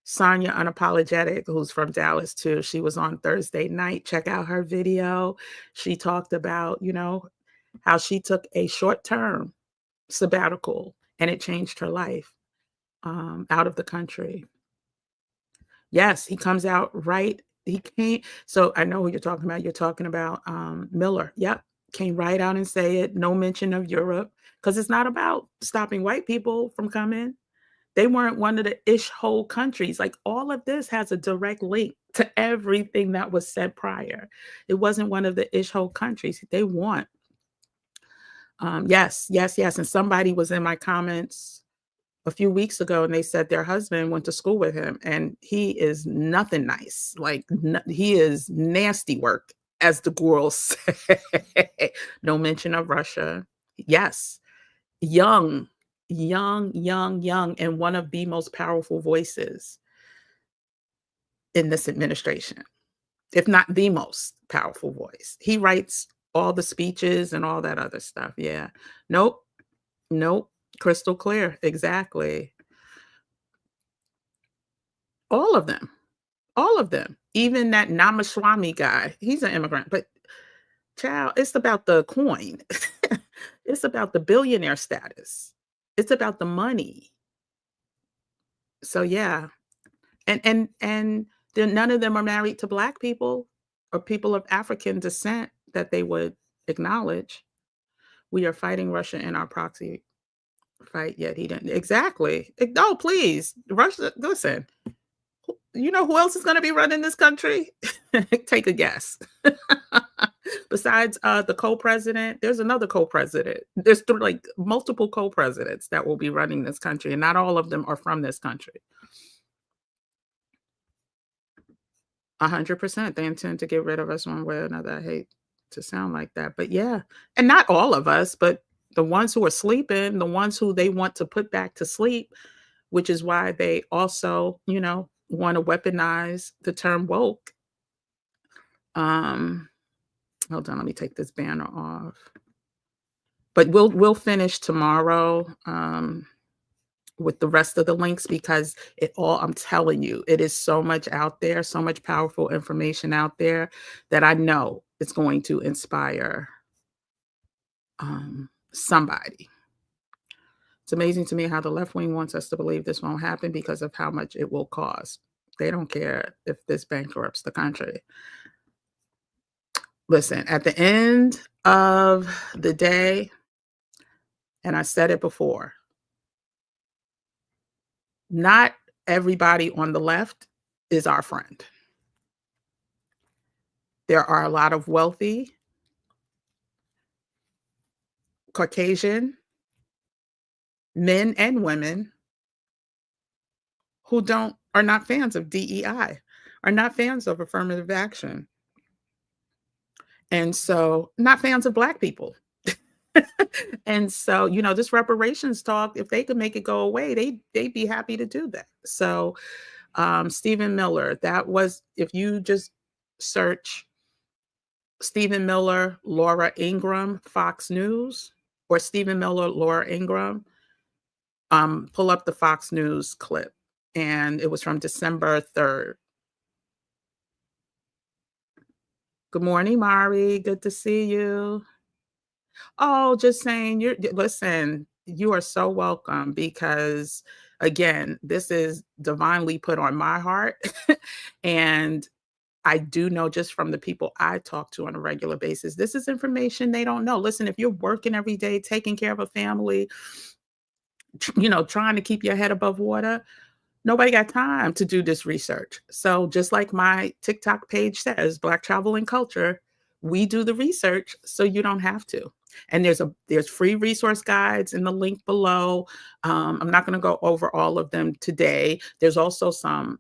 Sonia Unapologetic, who's from Dallas too. She was on Thursday night. Check out her video. She talked about, how she took a short-term sabbatical and it changed her life out of the country. Yes, he comes out right. He came. So I know who you're talking about. You're talking about Miller. Yep. Came right out and say it. No mention of Europe, because it's not about stopping white people from coming. They weren't one of the ish-hole countries. Like, all of this has a direct link to everything that was said prior. It wasn't one of the ish-hole countries. They want. Yes. And somebody was in my comments a few weeks ago and they said their husband went to school with him and he is nothing nice. Like, he is nasty work, as the girls say. No mention of Russia. Yes. Young, and one of the most powerful voices in this administration, if not the most powerful voice. He writes all the speeches and all that other stuff. Yeah. Nope. Crystal clear. Exactly. All of them. Even that Namaswamy guy, he's an immigrant, but child, it's about the coin. It's about the billionaire status. It's about the money. So yeah. And then none of them are married to Black people or people of African descent that they would acknowledge. We are fighting Russia in our proxy fight, yet he didn't. Exactly. No, please. Russia, listen. You know who else is going to be running this country? Take a guess. Besides the co-president, there's another co-president. There's like multiple co-presidents that will be running this country, and not all of them are from this country. 100%. They intend to get rid of us one way or another. I hate to sound like that, but yeah. And not all of us, but the ones who are sleeping, the ones who they want to put back to sleep, which is why they also, want to weaponize the term woke. Hold on, let me take this banner off. But we'll finish tomorrow with the rest of the links, because I'm telling you, it is so much out there, so much powerful information out there that I know it's going to inspire somebody. It's amazing to me how the left wing wants us to believe this won't happen because of how much it will cost. They don't care if this bankrupts the country. Listen, at the end of the day, and I said it before, not everybody on the left is our friend. There are a lot of wealthy, Caucasian men and women who are not fans of DEI, are not fans of affirmative action. And so not fans of Black people. And so, this reparations talk, if they could make it go away, they'd be happy to do that. So Stephen Miller, that was, if you just search Stephen Miller, Laura Ingraham, Fox News, or Stephen Miller, Laura Ingraham, pull up the Fox News clip. And it was from December 3rd. Good morning, Mari. Good to see you. Oh, just saying, listen, you are so welcome, because again, this is divinely put on my heart. And I do know, just from the people I talk to on a regular basis, this is information they don't know. Listen, if you're working every day, taking care of a family, trying to keep your head above water, nobody got time to do this research. So just like my TikTok page says, Black Travel and Culture, we do the research so you don't have to. And there's free resource guides in the link below. I'm not going to go over all of them today. There's also some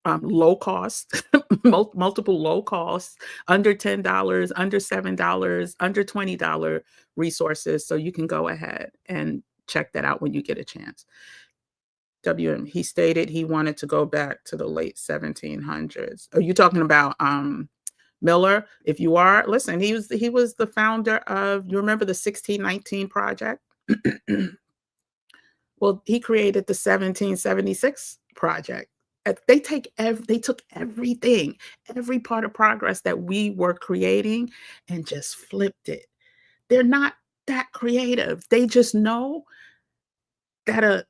low cost, multiple low costs, under $10, under $7, under $20 resources. So you can go ahead and check that out when you get a chance. WM, he stated he wanted to go back to the late 1700s. Are you talking about Miller? If you are, listen, he was the founder of, you remember the 1619 Project? Well, he created the 1776 Project. They took everything, every part of progress that we were creating, and just flipped it. They're not that creative. They just know that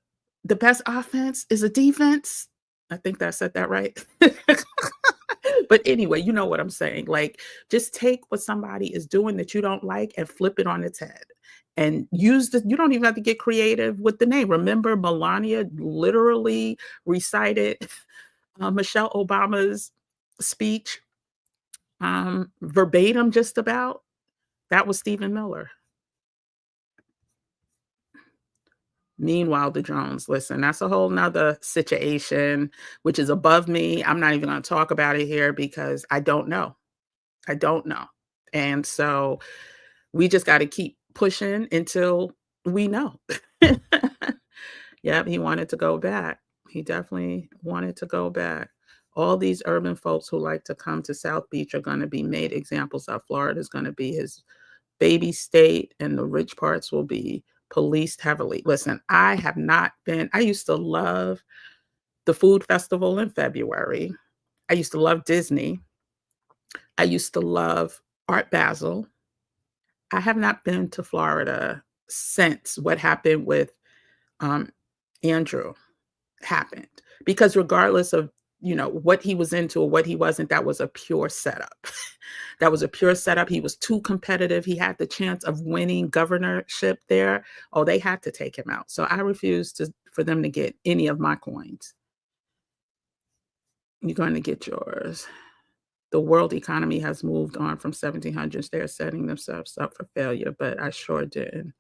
the best offense is a defense. I think I said that right. But anyway, you know what I'm saying. Like, just take what somebody is doing that you don't like and flip it on its head. And you don't even have to get creative with the name. Remember, Melania literally recited Michelle Obama's speech verbatim, just about. That was Stephen Miller. Meanwhile, the drones, listen, that's a whole nother situation, which is above me. I'm not even going to talk about it here because I don't know. And so we just got to keep pushing until we know. Yep, he wanted to go back. He definitely wanted to go back. All these urban folks who like to come to South Beach are going to be made examples of. Florida is going to be his baby state, and the rich parts will be policed heavily. Listen, I used to love the food festival in February. I used to love Disney. I used to love Art Basel. I have not been to Florida since what happened with Andrew happened, because regardless of, what he was into or what he wasn't, that was a pure setup. That was a pure setup. He was too competitive. He had the chance of winning governorship there. Oh, they had to take him out. So I refuse for them to get any of my coins. You're going to get yours. The world economy has moved on from 1700s. They're setting themselves up for failure, but I sure didn't.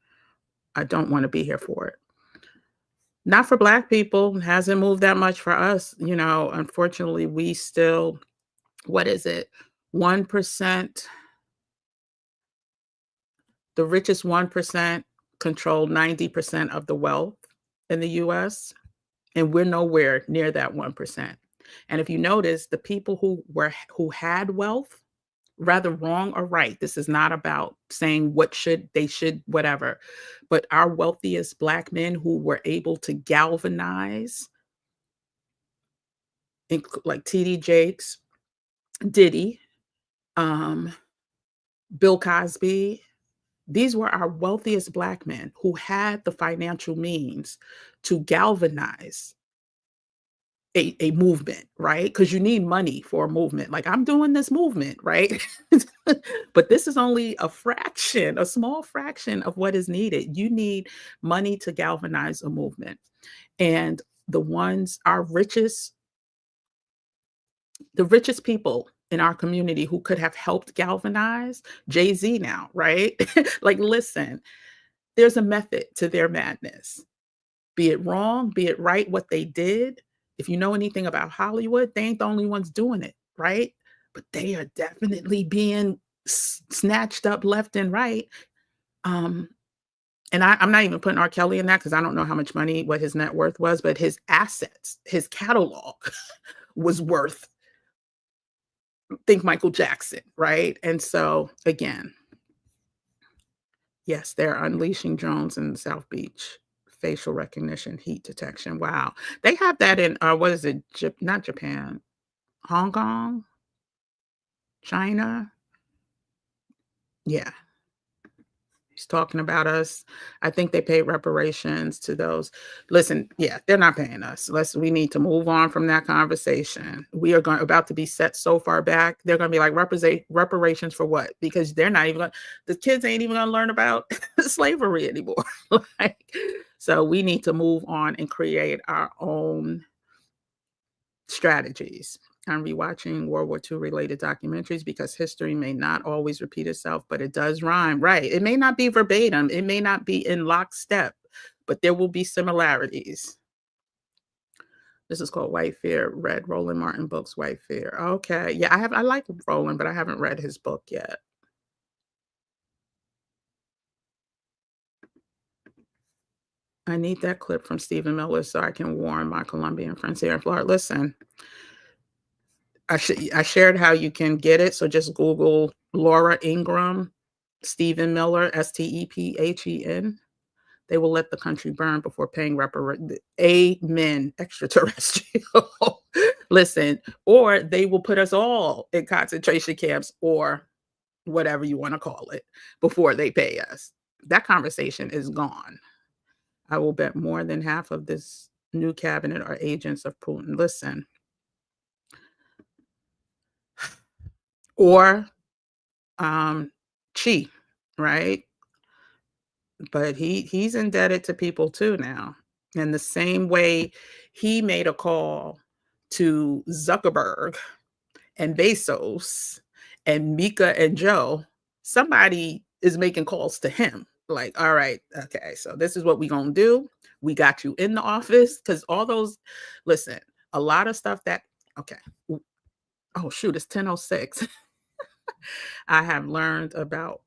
I don't want to be here for it. Not for Black people. It hasn't moved that much for us. Unfortunately, we still, what is it? 1%, the richest 1% control 90% of the wealth in the US, and we're nowhere near that 1%. And if you notice, the people who had wealth, rather wrong or right, this is not about saying they should, whatever, but our wealthiest Black men who were able to galvanize, like T.D. Jakes, Diddy, Bill Cosby, these were our wealthiest Black men who had the financial means to galvanize a movement, right? Because you need money for a movement. Like, I'm doing this movement, right? But this is only a small fraction of what is needed. You need money to galvanize a movement. And the richest people in our community who could have helped galvanize, Jay-Z now, right? Like, listen, there's a method to their madness. Be it wrong, be it right, what they did. If you know anything about Hollywood, they ain't the only ones doing it, right? But they are definitely being snatched up left and right. And I'm not even putting R. Kelly in that, because I don't know how much money, what his net worth was, but his assets, his catalog was worth, think Michael Jackson, right? And so, again, yes, they're unleashing drones in South Beach. Facial recognition, heat detection. Wow. They have that in, what is it? Not Japan, Hong Kong, China. Yeah. He's talking about us. I think they paid reparations to those. Listen, yeah, they're not paying us. We need to move on from that conversation. We are about to be set so far back. They're going to be like, reparations for what? Because they're not even the kids ain't even going to learn about slavery anymore. So we need to move on and create our own strategies. I'm rewatching World War II related documentaries because history may not always repeat itself, but it does rhyme, right? It may not be verbatim. It may not be in lockstep, but there will be similarities. This is called White Fear. Read Roland Martin books, White Fear. Okay. Yeah, I like Roland, but I haven't read his book yet. I need that clip from Stephen Miller so I can warn my Colombian friends here in Florida. Listen, I shared how you can get it. So just Google Laura Ingraham, Stephen Miller, Stephen. They will let the country burn before paying reparations. Amen, extraterrestrial. Listen, or they will put us all in concentration camps or whatever you want to call it before they pay us. That conversation is gone. I will bet more than half of this new cabinet are agents of Putin. Listen. Or Chi, right? But he's indebted to people too now. In the same way he made a call to Zuckerberg and Bezos and Mika and Joe, somebody is making calls to him. Like, all right, okay, so this is what we're going to do. We got you in the office, because all those, listen, a lot of stuff that, okay. Oh, shoot, it's 10:06. I have learned about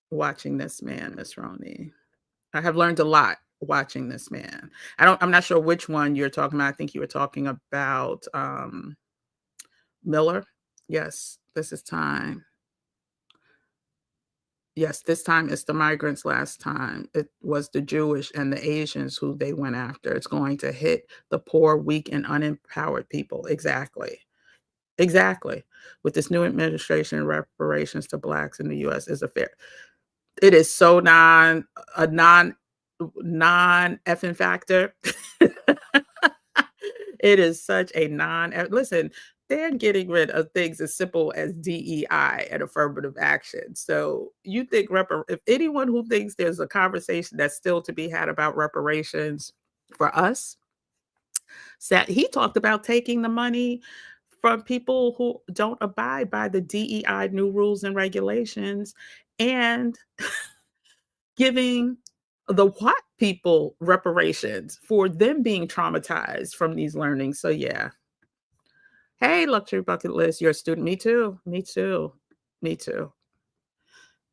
watching this man, Miss Roney. I have learned a lot watching this man. I'm not sure which one you're talking about. I think you were talking about Miller. Yes, this is time. Yes, this time it's the migrants. Last time it was the Jewish and the Asians who they went after. It's going to hit the poor, weak, and unempowered people. Exactly. With this new administration, reparations to Blacks in the U.S. is a fair. It is so non effing factor. It is such a listen, they're getting rid of things as simple as DEI and affirmative action. So you think if anyone who thinks there's a conversation that's still to be had about reparations for us, he talked about taking the money from people who don't abide by the DEI new rules and regulations and giving the white people reparations for them being traumatized from these learnings. So yeah. Hey, luxury bucket list, you're a student. Me too. Me too. Me too.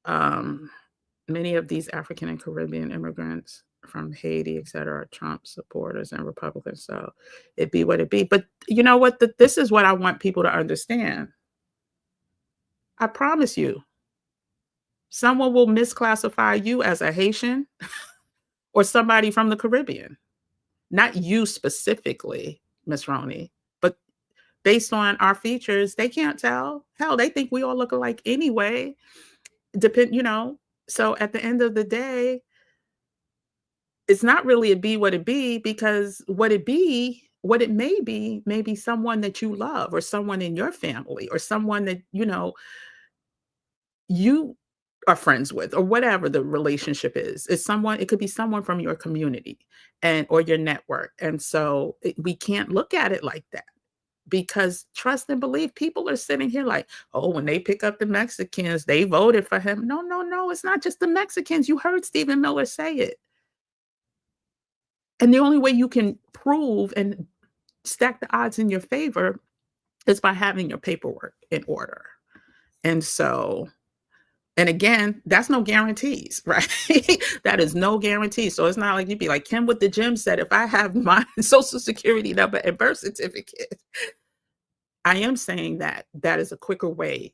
Many of these African and Caribbean immigrants from Haiti, et cetera, are Trump supporters and Republicans. So it be what it be. But you know what? This is what I want people to understand. I promise you, someone will misclassify you as a Haitian or somebody from the Caribbean. Not you specifically, Miss Roney, but based on our features, they can't tell. Hell, they think we all look alike anyway. So at the end of the day, it's not really a be what it be, because what it may be someone that you love or someone in your family or someone that, you are friends with, or whatever the relationship is. It could be someone from your community or your network. And so we can't look at it like that, because trust and believe, people are sitting here like, oh, when they pick up the Mexicans, they voted for him. No, no, no. It's not just the Mexicans. You heard Stephen Miller say it. And the only way you can prove and stack the odds in your favor is by having your paperwork in order. And so, and again, that's no guarantees, right? That is no guarantee. So it's not like you'd be like Kim with the gym said, if I have my social security number and birth certificate, I am saying that is a quicker way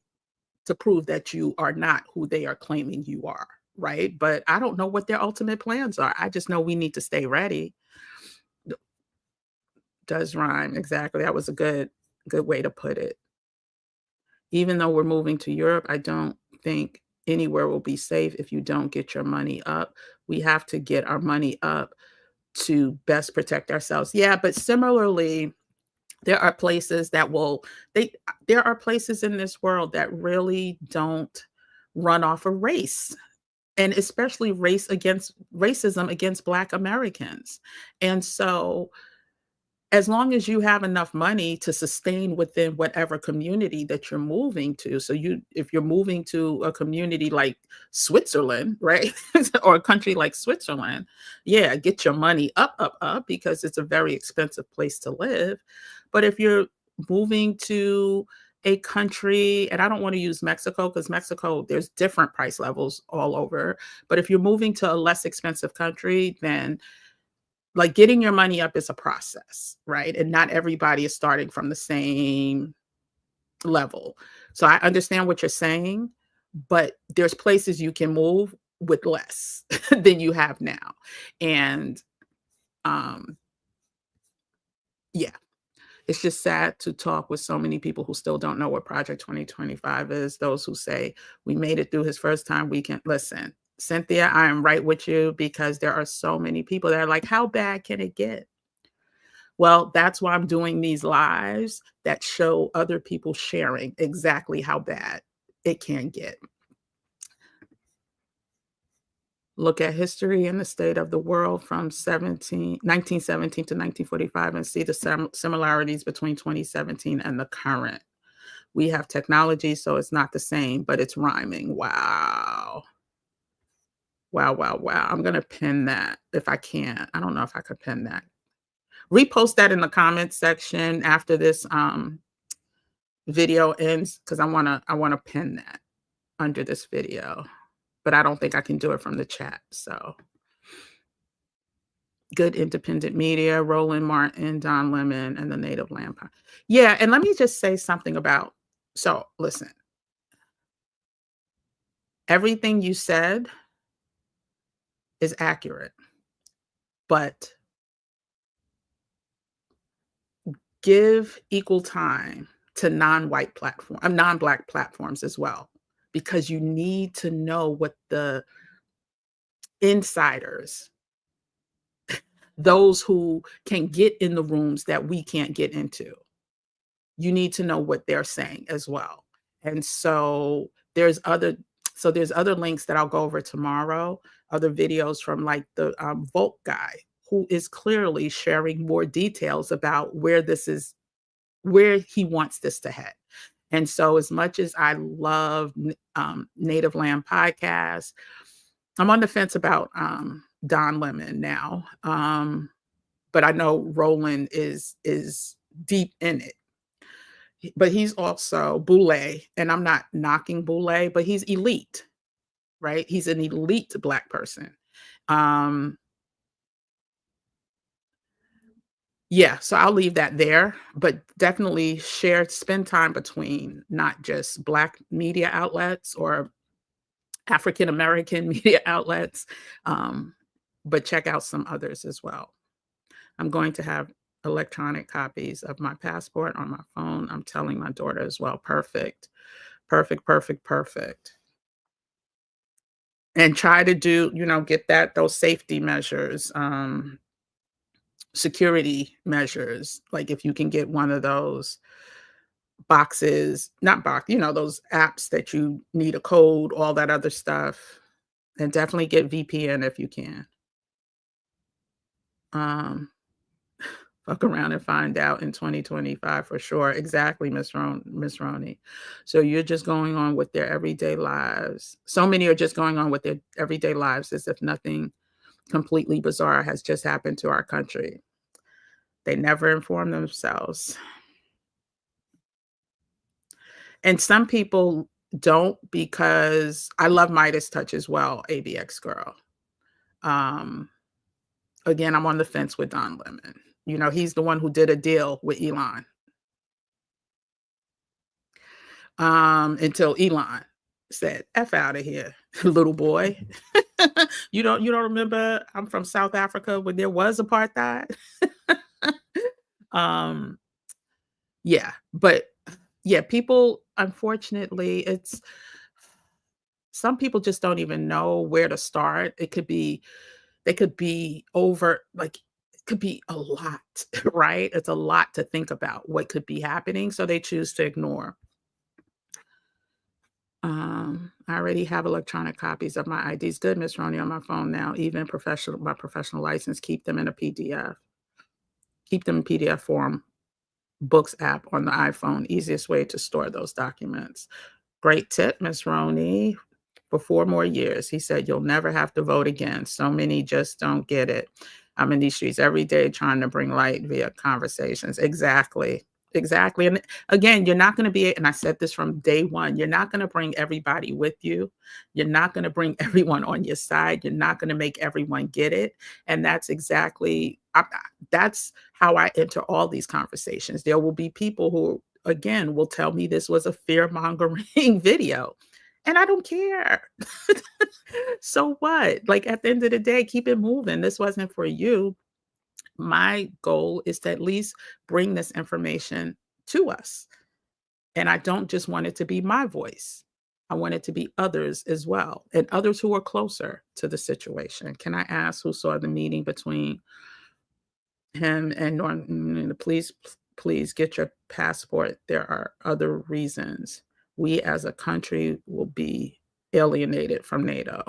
to prove that you are not who they are claiming you are, right? But I don't know what their ultimate plans are. I just know we need to stay ready. Does rhyme. Exactly. That was a good way to put it. Even though we're moving to Europe, I don't think anywhere will be safe if you don't get your money up. We have to get our money up to best protect ourselves. Yeah, but similarly, there are places there are places in this world that really don't run off of race, and especially racism against Black Americans. And so as long as you have enough money to sustain within whatever community that you're moving to. So if you're moving to a community like Switzerland, right? Or a country like Switzerland, yeah, get your money up, because it's a very expensive place to live. But if you're moving to a country, and I don't want to use Mexico, because Mexico, there's different price levels all over. But if you're moving to a less expensive country, then like getting your money up is a process, right? And not everybody is starting from the same level. So I understand what you're saying, but there's places you can move with less than you have now. And yeah, it's just sad to talk with so many people who still don't know what Project 2025 is. Those who say we made it through his first time, we can listen. Cynthia, I am right with you, because there are so many people that are like, how bad can it get? Well, that's why I'm doing these lives that show other people sharing exactly how bad it can get. Look at history and the state of the world from 1917 to 1945 and see the similarities between 2017 and the current. We have technology, so it's not the same, but it's rhyming. Wow. Wow, wow, wow. I'm going to pin that if I can. I don't know if I could pin that. Repost that in the comments section after this video ends, because I want to pin that under this video, but I don't think I can do it from the chat. So good independent media, Roland Martin, Don Lemon, and the Native Land. Yeah, and let me just say something about, so listen, everything you said is accurate, but give equal time to non-Black platforms as well, because you need to know what the insiders, those who can get in the rooms that we can't get into. You need to know what they're saying as well. And so there's other links that I'll go over tomorrow, other videos from like the Volk guy, who is clearly sharing more details about where he wants this to head. And so as much as I love Native Land podcasts, I'm on the fence about Don Lemon now. But I know Roland is deep in it. But he's also Boule, and I'm not knocking Boule, but he's elite, right? He's an elite Black person. Yeah, so I'll leave that there, but definitely spend time between not just Black media outlets or African American media outlets, but check out some others as well. I'm going to have electronic copies of my passport on my phone. I'm telling my daughter as well. Perfect. And try to do, get those safety measures, security measures. Like if you can get one of those those apps that you need a code, all that other stuff, and definitely get VPN if you can. Fuck around and find out in 2025 for sure. Exactly, Miss Roney. So you're just going on with their everyday lives. So many are just going on with their everyday lives as if nothing completely bizarre has just happened to our country. They never inform themselves. And some people don't, because I love Midas Touch as well, ABX girl. Again, I'm on the fence with Don Lemon. He's the one who did a deal with Elon. Until Elon said, F out of here, little boy. You don't remember I'm from South Africa when there was apartheid? Yeah, but yeah, people, unfortunately, some people just don't even know where to start. They could be over, like, it could be a lot, right? It's a lot to think about what could be happening, so they choose to ignore. I already have electronic copies of my IDs. Good, Miss Roney, on my phone now. Even my professional license, keep them in a PDF. Keep them in PDF form. Books app on the iPhone, easiest way to store those documents. Great tip, Miss Roney. For 4 more years, he said, you'll never have to vote again. So many just don't get it. I'm in these streets every day trying to bring light via conversations. Exactly. And again, you're not going to be, and I said this from day one, you're not going to bring everybody with you. You're not going to bring everyone on your side. You're not going to make everyone get it. And that's that's how I enter all these conversations. There will be people who, again, will tell me this was a fear-mongering video. And I don't care. So what? Like, at the end of the day, keep it moving. This wasn't for you. My goal is to at least bring this information to us. And I don't just want it to be my voice. I want it to be others as well, and others who are closer to the situation. Can I ask who saw the meeting between him and Norton? Please get your passport. There are other reasons. We as a country will be alienated from NATO.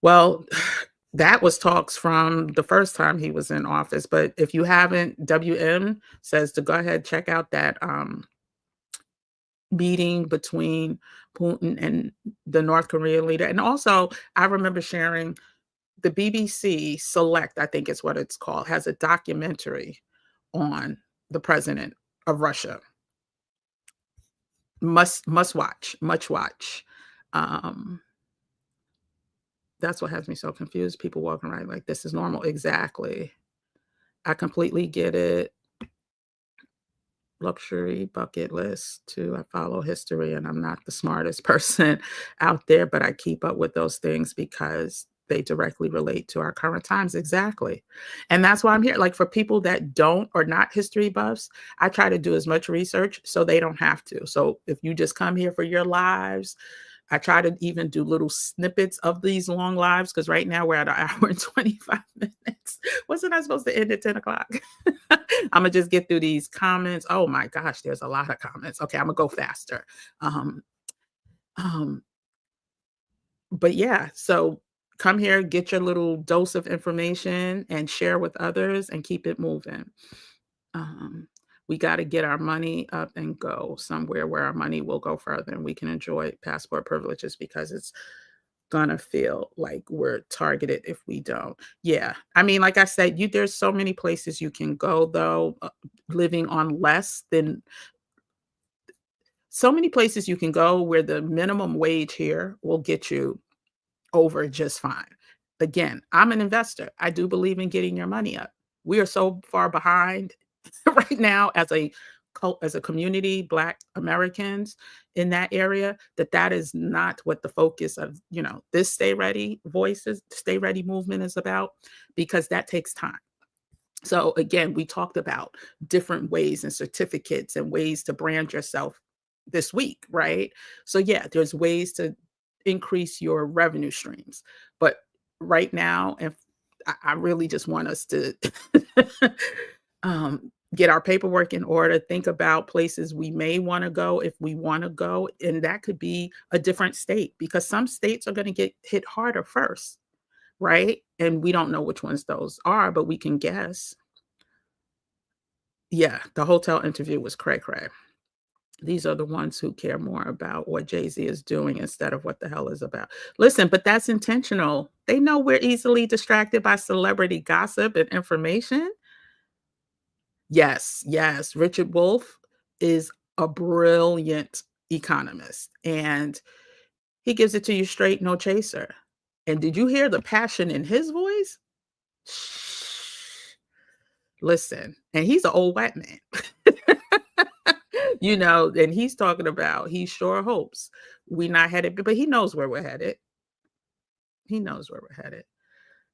Well, that was talks from the first time he was in office. But if you haven't, WM says to go ahead, check out that meeting between Putin and the North Korean leader. And also, I remember sharing the BBC Select, I think is what it's called, has a documentary on the president of Russia. Must watch. That's what has me so confused. People walking around like this is normal. Exactly. I completely get it. Luxury bucket list too. I follow history, and I'm not the smartest person out there, but I keep up with those things because they directly relate to our current times. Exactly. And that's why I'm here. Like, for people that don't or not history buffs, I try to do as much research so they don't have to. So if you just come here for your lives, I try to even do little snippets of these long lives because right now we're at an hour and 25 minutes. Wasn't I supposed to end at 10 o'clock? I'm going to just get through these comments. Oh my gosh, there's a lot of comments. Okay, I'm going to go faster. But yeah, so come here, get your little dose of information and share with others and keep it moving. We got to get our money up and go somewhere where our money will go further and we can enjoy passport privileges because it's gonna feel like we're targeted if we don't. Yeah, I mean, like I said, there's so many places you can go though, living on less than so many places you can go where the minimum wage here will get you over just fine. Again, I'm an investor. I do believe in getting your money up. We are so far behind right now as a community, Black Americans in that area, that is not what the focus of, this Stay Ready Stay Ready movement is about, because that takes time. So again, we talked about different ways and certificates and ways to brand yourself this week, right? So yeah, there's ways to increase your revenue streams. But right now, if I really just want us to get our paperwork in order, think about places we may want to go if we want to go. And that could be a different state because some states are going to get hit harder first, right? And we don't know which ones those are, but we can guess. Yeah, the hotel interview was cray-cray. These are the ones who care more about what Jay-Z is doing instead of what the hell is about. Listen, but that's intentional. They know we're easily distracted by celebrity gossip and information. Yes. Richard Wolff is a brilliant economist, and he gives it to you straight, no chaser. And did you hear the passion in his voice? Listen, and he's an old white man. And he's talking about he sure hopes we're not headed, but he knows where we're headed. He knows where we're headed.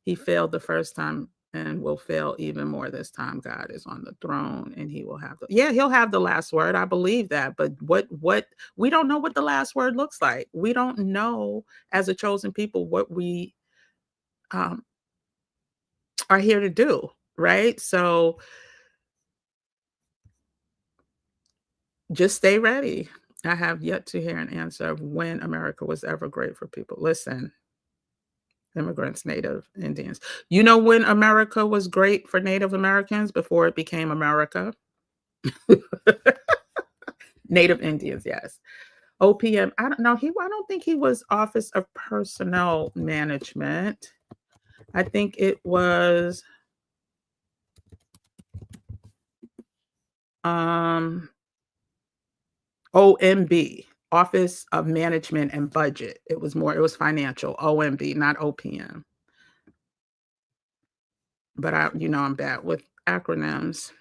He failed the first time and will fail even more this time. God is on the throne and he will have he'll have the last word. I believe that. But what we don't know what the last word looks like. We don't know as a chosen people what we are here to do, right? So just stay ready. I have yet to hear an answer of when America was ever great for people. Listen, immigrants, Native Indians. You know when America was great for Native Americans before it became America? Native Indians, yes. OPM, I don't know. I don't think he was Office of Personnel Management. I think it was OMB, Office of Management and Budget. It was financial, OMB, not OPM. But I'm bad with acronyms.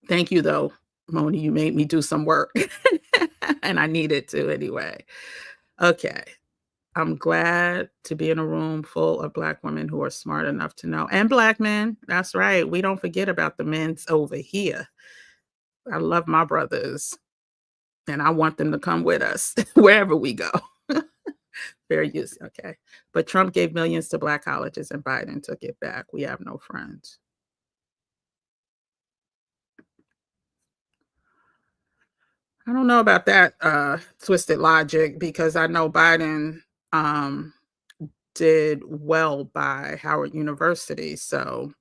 Thank you though, Moni, you made me do some work and I needed to anyway. Okay. I'm glad to be in a room full of Black women who are smart enough to know, and Black men. That's right. We don't forget about the men's over here. I love my brothers and I want them to come with us wherever we go. Fair use. Okay. But Trump gave millions to Black colleges and Biden took it back. We have no friends. I don't know about that twisted logic because I know Biden did well by Howard University, so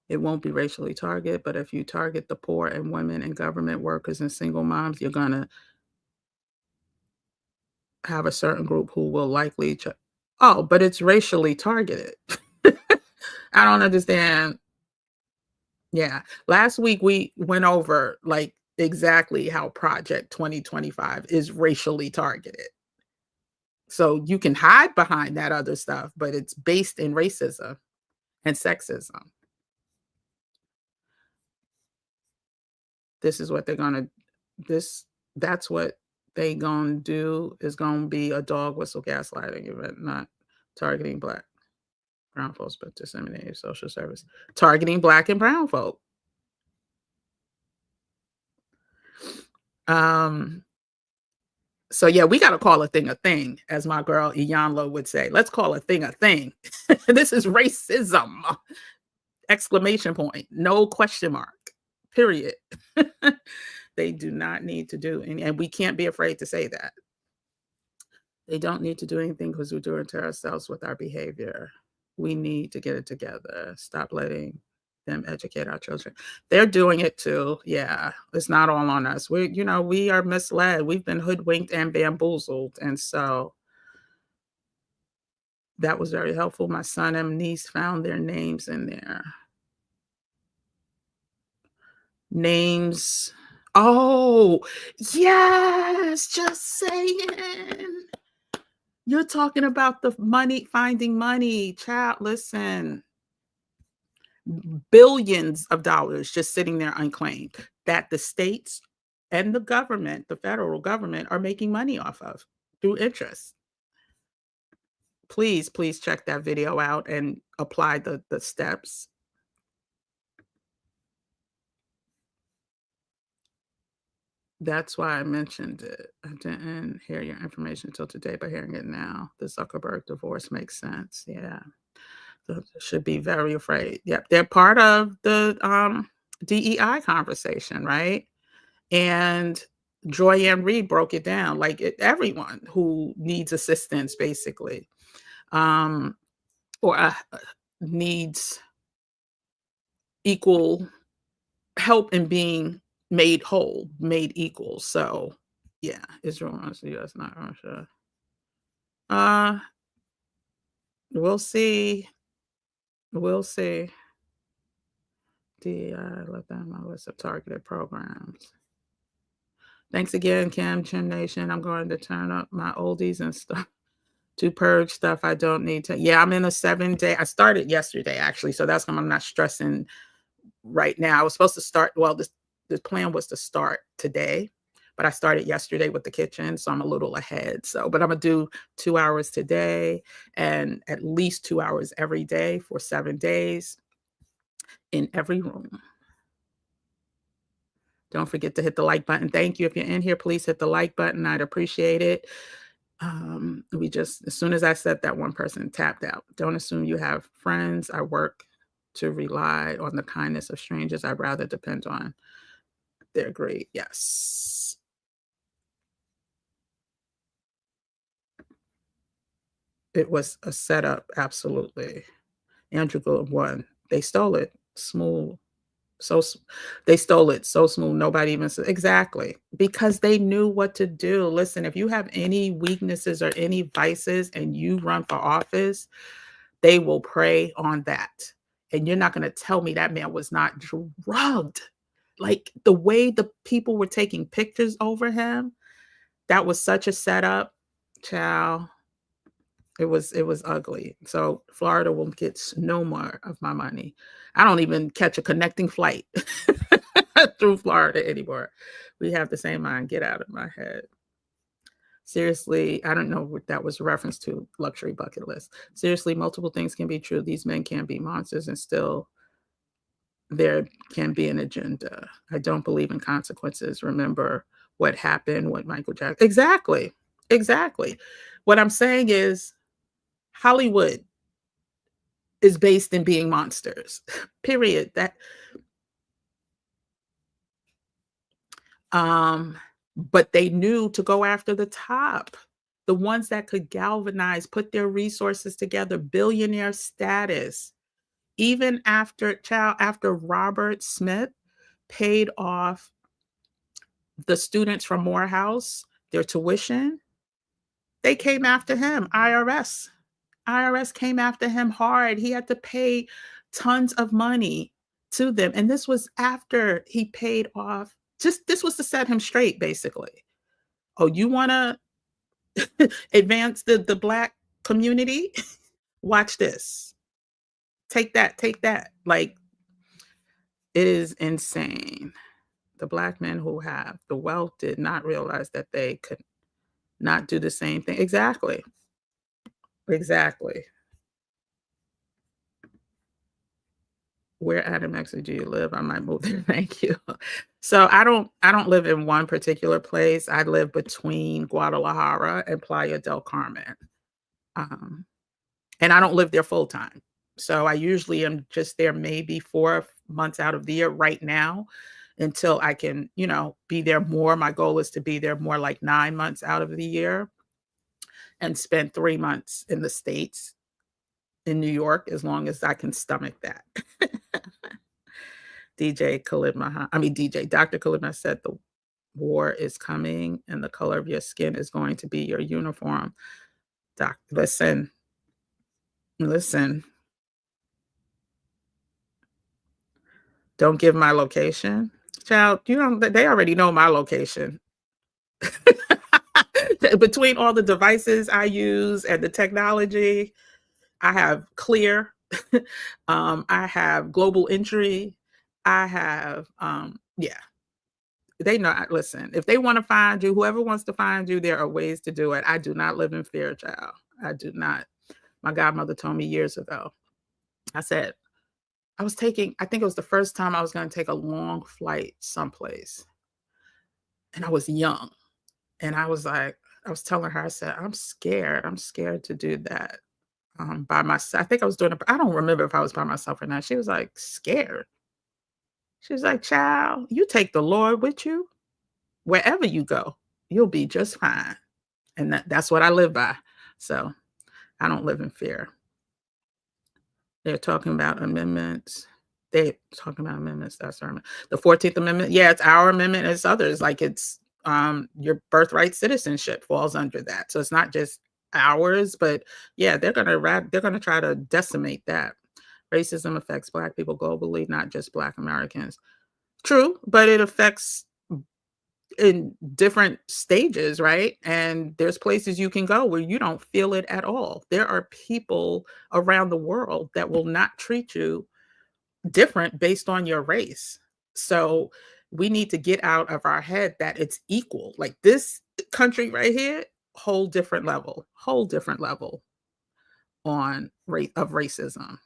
it won't be racially targeted. But if you target the poor and women and government workers and single moms, you're gonna have a certain group who will likely. But it's racially targeted. I don't understand. Yeah. Last week we went over like exactly how Project 2025 is racially targeted. So you can hide behind that other stuff, but it's based in racism and sexism. This is what that's what they gonna do is gonna be a dog whistle gaslighting event, not targeting Black, brown folks, but disseminating social service. Targeting Black and brown folk. So yeah, we got to call a thing, as my girl Iyanla would say. Let's call a thing. This is racism! Exclamation point. No question mark. Period. They do not need to do any, and we can't be afraid to say that. They don't need to do anything because we're doing to ourselves with our behavior. We need to get it together. Stop letting them educate our children. They're doing it too. Yeah, it's not all on us. We are misled. We've been hoodwinked and bamboozled. And so that was very helpful. My son and niece found their names in there. Names. Oh, yes, just saying. You're talking about the money, finding money. Child, listen. Billions of dollars just sitting there unclaimed that the states and the government, the federal government, are making money off of through interest. Please check that video out and apply the steps. That's why I mentioned it. I didn't hear your information until today, but hearing it now, the Zuckerberg divorce makes sense. Yeah. So should be very afraid. Yep. They're part of the DEI conversation, right? And Joy-Ann Reid broke it down, like everyone who needs assistance, basically, or needs equal help in being made whole, made equal. So, yeah, Israel wants the U.S., not Russia. We'll see. We'll see. DEI, let that on my list of targeted programs. Thanks again, Kim Nation. I'm going to turn up my oldies and stuff to purge stuff I don't need to. Yeah, I'm in a 7-day. I started yesterday, actually. So that's why I'm not stressing right now. I was supposed to start. Well, the plan was to start today, but I started yesterday with the kitchen. So I'm a little ahead. So, but I'm going to do 2 hours today and at least 2 hours every day for 7 days in every room. Don't forget to hit the like button. Thank you. If you're in here, please hit the like button. I'd appreciate it. As soon as I said that, one person tapped out. Don't assume you have friends. I work to rely on the kindness of strangers. I'd rather depend on their great. Yes. It was a setup. Absolutely. Andrew Gould won. They stole it. Smooth. They stole it so smooth. Nobody even said exactly, because they knew what to do. Listen, if you have any weaknesses or any vices and you run for office, they will prey on that. And you're not going to tell me that man was not drugged. Like the way the people were taking pictures over him, that was such a setup. Child. It was ugly. So Florida will get no more of my money. I don't even catch a connecting flight through Florida anymore. We have the same mind. Get out of my head. Seriously, I don't know what that was a reference to. Luxury bucket list. Seriously, multiple things can be true. These men can be monsters and still there can be an agenda. I don't believe in consequences. Remember what happened with Michael Jackson. Exactly. What I'm saying is Hollywood is based in being monsters, period. But they knew to go after the top, the ones that could galvanize, put their resources together, billionaire status. Even after Robert Smith paid off the students from Morehouse, their tuition, they came after him. IRS came after him hard. He had to pay tons of money to them. And this was after he paid off. This was to set him straight, basically. Oh, you want to advance the Black community? Watch this. Take that. Like, it is insane. The Black men who have the wealth did not realize that they could not do the same thing. Exactly. Where at in Mexico do you live? I might move there. Thank you. So I don't live in one particular place. I live between Guadalajara and Playa del Carmen. And I don't live there full time. So I usually am just there maybe 4 months out of the year right now until I can, be there more. My goal is to be there more like 9 months out of the year and spend 3 months in the States, in New York, as long as I can stomach that. Dr. Khalidma said the war is coming and the color of your skin is going to be your uniform. Doc, listen. Don't give my location. Child, they already know my location. Between all the devices I use and the technology, I have Clear. I have Global Entry. I have, they know. Listen, if they want to find you, whoever wants to find you, there are ways to do it. I do not live in fear, child. I do not. My godmother told me years ago. I said, I think it was the first time I was going to take a long flight someplace. And I was young. And I was telling her, I said, I'm scared. I'm scared to do that by myself. I think I was doing it. I don't remember if I was by myself or not. She was like, scared. She was like, child, you take the Lord with you. Wherever you go, you'll be just fine. And that's what I live by. So I don't live in fear. They're talking about amendments. That's our amendment. The 14th Amendment. Yeah, it's our amendment. It's others. Like it's your birthright citizenship falls under that. So it's not just ours, but yeah, they're gonna try to decimate that. Racism affects Black people globally, not just Black Americans. True, but it affects in different stages, right? And there's places you can go where you don't feel it at all. There are people around the world that will not treat you different based on your race. So we need to get out of our head that it's equal. Like this country right here, whole different level on rate of racism.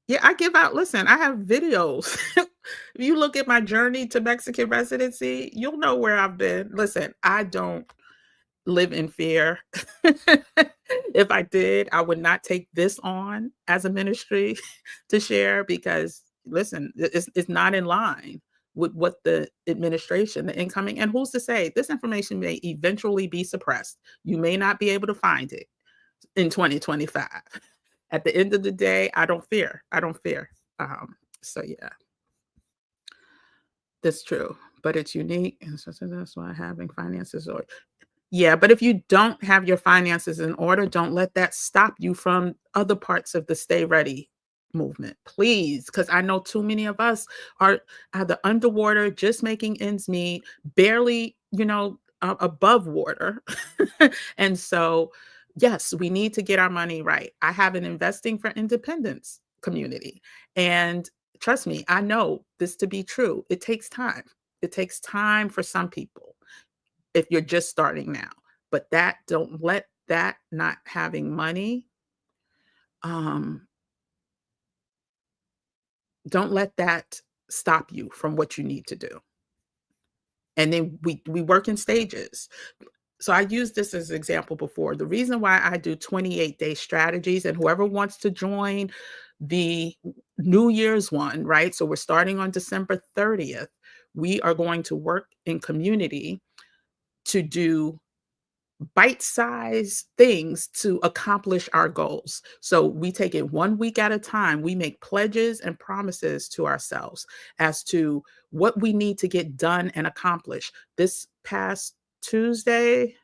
Yeah, I give out, listen, I have videos. If you look at my journey to Mexican residency, you'll know where I've been. Listen, I don't live in fear. If I did, I would not take this on as a ministry to share because, listen, it's not in line with what the administration, the incoming, and who's to say this information may eventually be suppressed. You may not be able to find it in 2025. At the end of the day, I don't fear. So yeah, that's true, but it's unique. And so that's why having finances or yeah, but if you don't have your finances in order, don't let that stop you from other parts of the Stay Ready movement, please. Because I know too many of us are either underwater, just making ends meet, barely, above water. And so, yes, we need to get our money right. I have an Investing for Independence community. And trust me, I know this to be true. It takes time. It takes time for some people if you're just starting now. But don't let that not having money, don't let that stop you from what you need to do. And then we work in stages. So I used this as an example before. The reason why I do 28-day strategies, and whoever wants to join the New Year's one, right? So we're starting on December 30th. We are going to work in community to do bite-sized things to accomplish our goals. So we take it 1 week at a time. We make pledges and promises to ourselves as to what we need to get done and accomplish. This past Tuesday,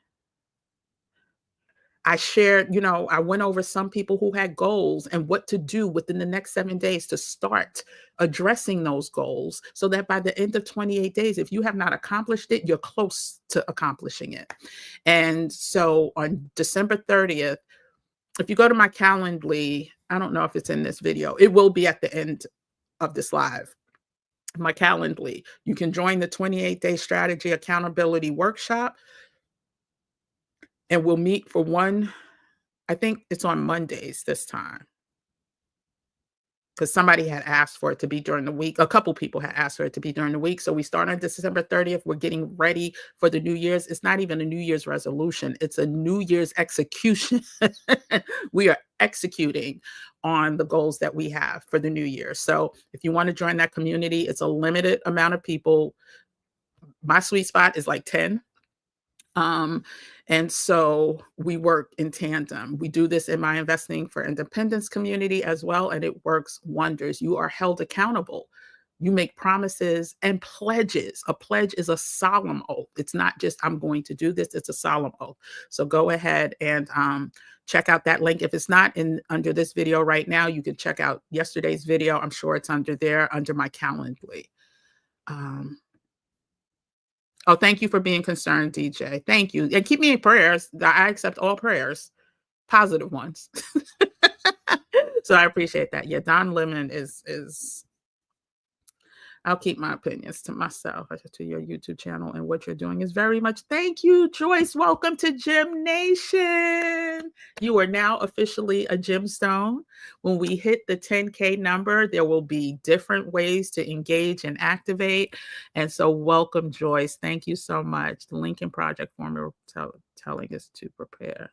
I shared, I went over some people who had goals and what to do within the next 7 days to start addressing those goals so that by the end of 28 days, if you have not accomplished it, you're close to accomplishing it. And so on December 30th, if you go to my Calendly, I don't know if it's in this video, it will be at the end of this live. My Calendly, you can join the 28-day strategy accountability workshop. And we'll meet for one, I think it's on Mondays this time, because somebody had asked for it to be during the week. A couple people had asked for it to be during the week. So we start on December 30th. We're getting ready for the New Year's. It's not even a New Year's resolution. It's a New Year's execution. We are executing on the goals that we have for the new year. So if you want to join that community, it's a limited amount of people. My sweet spot is like 10. And so we work in tandem. We do this in my Investing for Independence community as well, and it works wonders. You are held accountable. You make promises and pledges. A pledge is a solemn oath. It's not just, I'm going to do this, it's a solemn oath. So go ahead and check out that link. If it's not under this video right now, you can check out yesterday's video. I'm sure it's under there, under my Calendly. Oh, thank you for being concerned, DJ. Thank you. And keep me in prayers. I accept all prayers, positive ones. So I appreciate that. Yeah, Don Lemon is I'll keep my opinions to myself. To your YouTube channel, and what you're doing is very much. Thank you, Joyce. Welcome to Gym Nation. You are now officially a gemstone. When we hit the 10K number, there will be different ways to engage and activate. And so welcome, Joyce. Thank you so much. The Lincoln Project former telling us to prepare.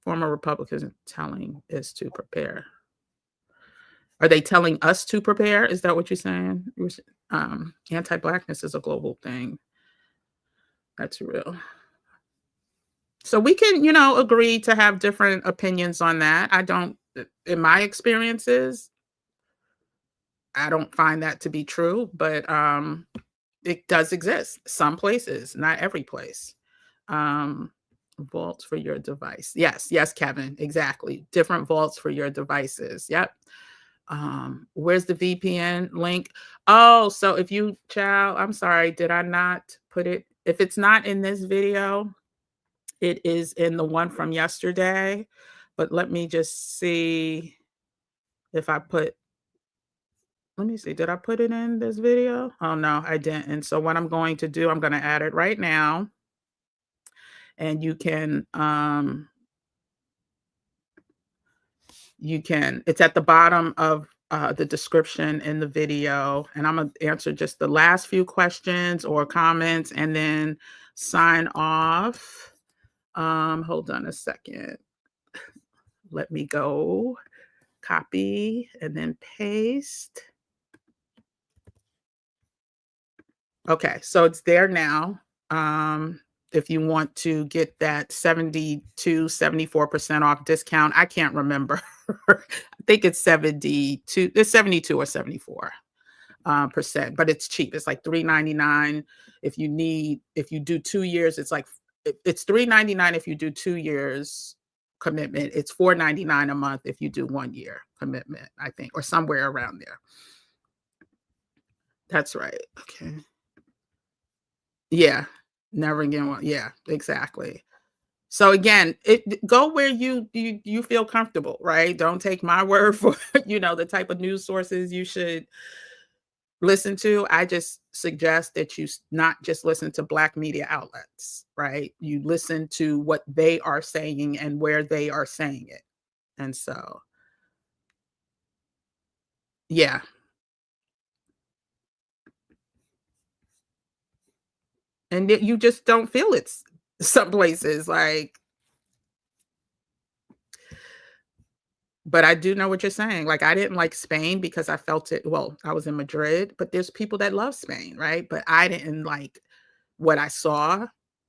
Former Republicans telling us to prepare. Are they telling us to prepare? Is that what you're saying? Anti-Blackness is a global thing. That's real. So we can, agree to have different opinions on that. I don't, in my experiences, I don't find that to be true, but it does exist. Some places, not every place. Vaults for your device. Yes, Kevin, exactly. Different vaults for your devices. Yep. Where's the VPN link? Oh, so if you, child, I'm sorry, did I not put it? If it's not in this video, it is in the one from yesterday. But let me just see if I let me see, did I put it in this video? Oh, no, I didn't. And so what I'm going to do, I'm going to add it right now. And you can, it's at the bottom of the description in the video, and I'm going to answer just the last few questions or comments and then sign off. Hold on a second. Let me go copy and then paste. Okay, so it's there now. If you want to get that 74% off discount, I can't remember. I think it's 72, it's 72 or 74 percent, but it's cheap. It's like $3.99 if you do 2 years. It's like it's $3.99 if you do 2 years commitment. It's $4.99 a month if you do 1 year commitment, I think, or somewhere around there. That's right. Okay. Yeah. Never again. Yeah, exactly. So again, go where you feel comfortable, right? Don't take my word for, the type of news sources you should listen to. I just suggest that you not just listen to Black media outlets, right? You listen to what they are saying and where they are saying it. And so, yeah. And you just don't feel it some places, like, but I do know what you're saying. Like, I didn't like Spain because I felt it. Well, I was in Madrid, but there's people that love Spain, right? But I didn't like what I saw.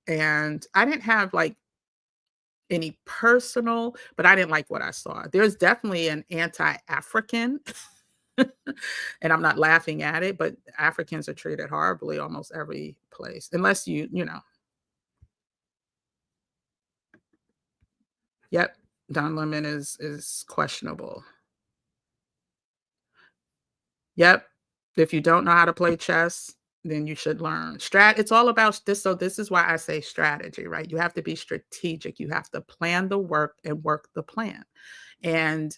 And I didn't have like any personal, but I didn't like what I saw. There's definitely an anti-African, and I'm not laughing at it, but Africans are treated horribly almost every place, unless you know. Yep. Don Lemon is questionable. Yep. If you don't know how to play chess, then you should learn. It's all about this. So this is why I say strategy, right? You have to be strategic. You have to plan the work and work the plan. And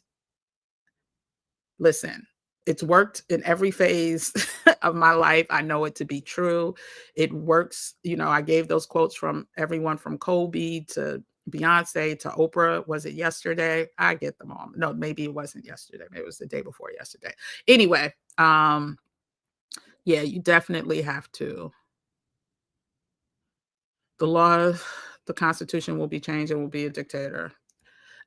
listen, It's worked in every phase of my life. I know it to be true. It works. You know, I gave those quotes from everyone from Kobe to Beyonce to Oprah. Was it yesterday? I get them all. No, maybe it wasn't yesterday. Maybe it was the day before yesterday. Anyway, yeah, you definitely have to. The law, the Constitution will be changed and will be a dictator.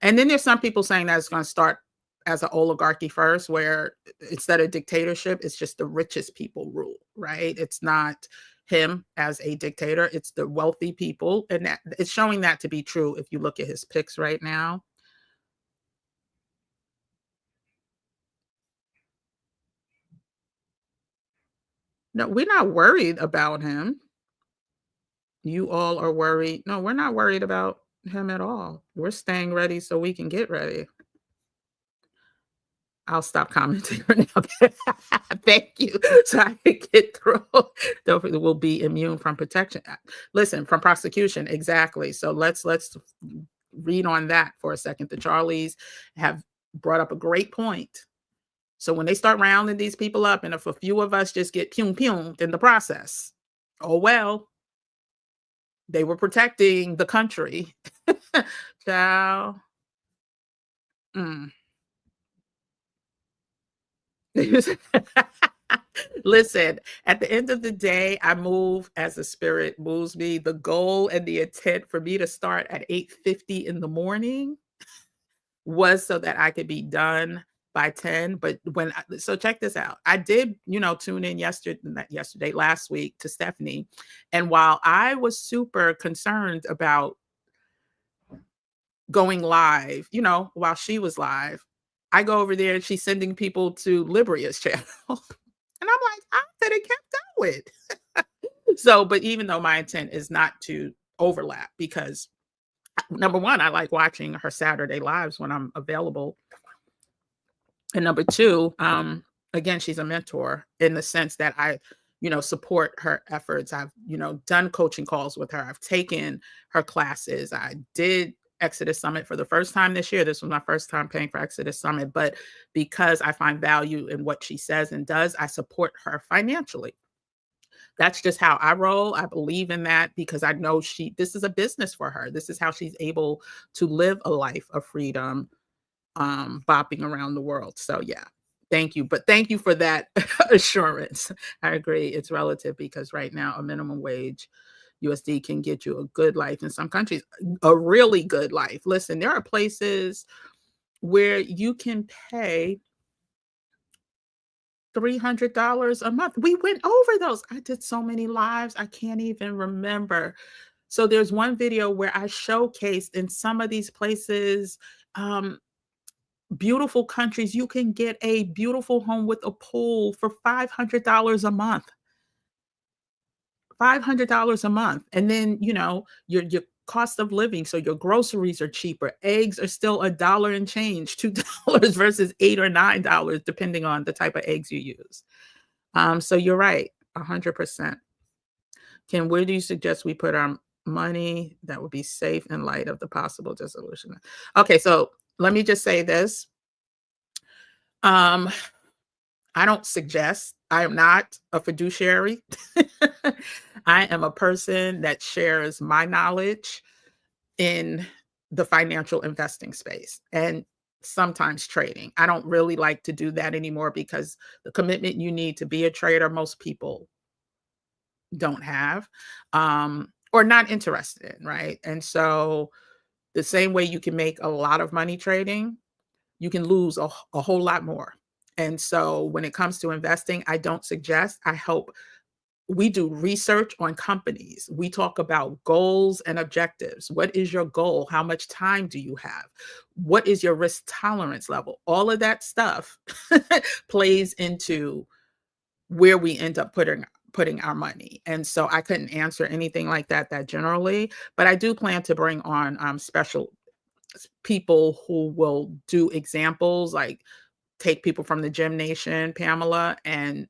And then there's some people saying that it's going to start as an oligarchy first, where instead of dictatorship, it's just the richest people rule, right? It's not him as a dictator, it's the wealthy people. And that, it's showing that to be true if you look at his picks right now. No, we're not worried about him. You all are worried. No, we're not worried about him at all. We're staying ready so we can get ready. I'll stop commenting for now. Thank you. So I can get through. We'll be immune from protection. Listen, from prosecution, exactly. So let's read on that for a second. The Charlies have brought up a great point. So when they start rounding these people up, and if a few of us just get pumed in the process, oh well, they were protecting the country. Ciao. Listen, at the end of the day, I move as the spirit moves me. The goal and the intent for me to start at 8:50 in the morning was so that I could be done by 10. But so check this out. I did, tune in last week to Stephanie. And while I was super concerned about going live, while she was live, I go over there and she's sending people to Libria's channel. And I'm like, I could have kept going. So, but even though my intent is not to overlap, because number one, I like watching her Saturday lives when I'm available. And number two, again, she's a mentor in the sense that I, support her efforts. I've, done coaching calls with her. I've taken her classes. I did Exodus Summit for the first time this year. This was my first time paying for Exodus Summit, but because I find value in what she says and does, I support her financially. That's just how I roll. I believe in that because I know this is a business for her. This is how she's able to live a life of freedom, bopping around the world. So yeah, thank you. But thank you for that assurance. I agree. It's relative because right now a minimum wage USD can get you a good life in some countries, a really good life. Listen, there are places where you can pay $300 a month. We went over those. I did so many lives, I can't even remember. So there's one video where I showcased in some of these places, beautiful countries, you can get a beautiful home with a pool for $500 a month. $500 a month. And then, your cost of living. So your groceries are cheaper. Eggs are still $1 and change, $2 versus $8 or $9, depending on the type of eggs you use. So you're right, 100%. Ken, where do you suggest we put our money that would be safe in light of the possible dissolution? Okay, so let me just say this. I don't suggest. I am not a fiduciary. I am a person that shares my knowledge in the financial investing space and sometimes trading. I don't really like to do that anymore because the commitment you need to be a trader, most people don't have, or not interested in, right? And so the same way you can make a lot of money trading, you can lose a whole lot more. And so when it comes to investing, I don't suggest. I help. We do research on companies. We talk about goals and objectives. What is your goal? How much time do you have? What is your risk tolerance level? All of that stuff plays into where we end up putting our money. And so I couldn't answer anything like that generally, but I do plan to bring on special people who will do examples, like take people from the Gym Nation, Pamela, and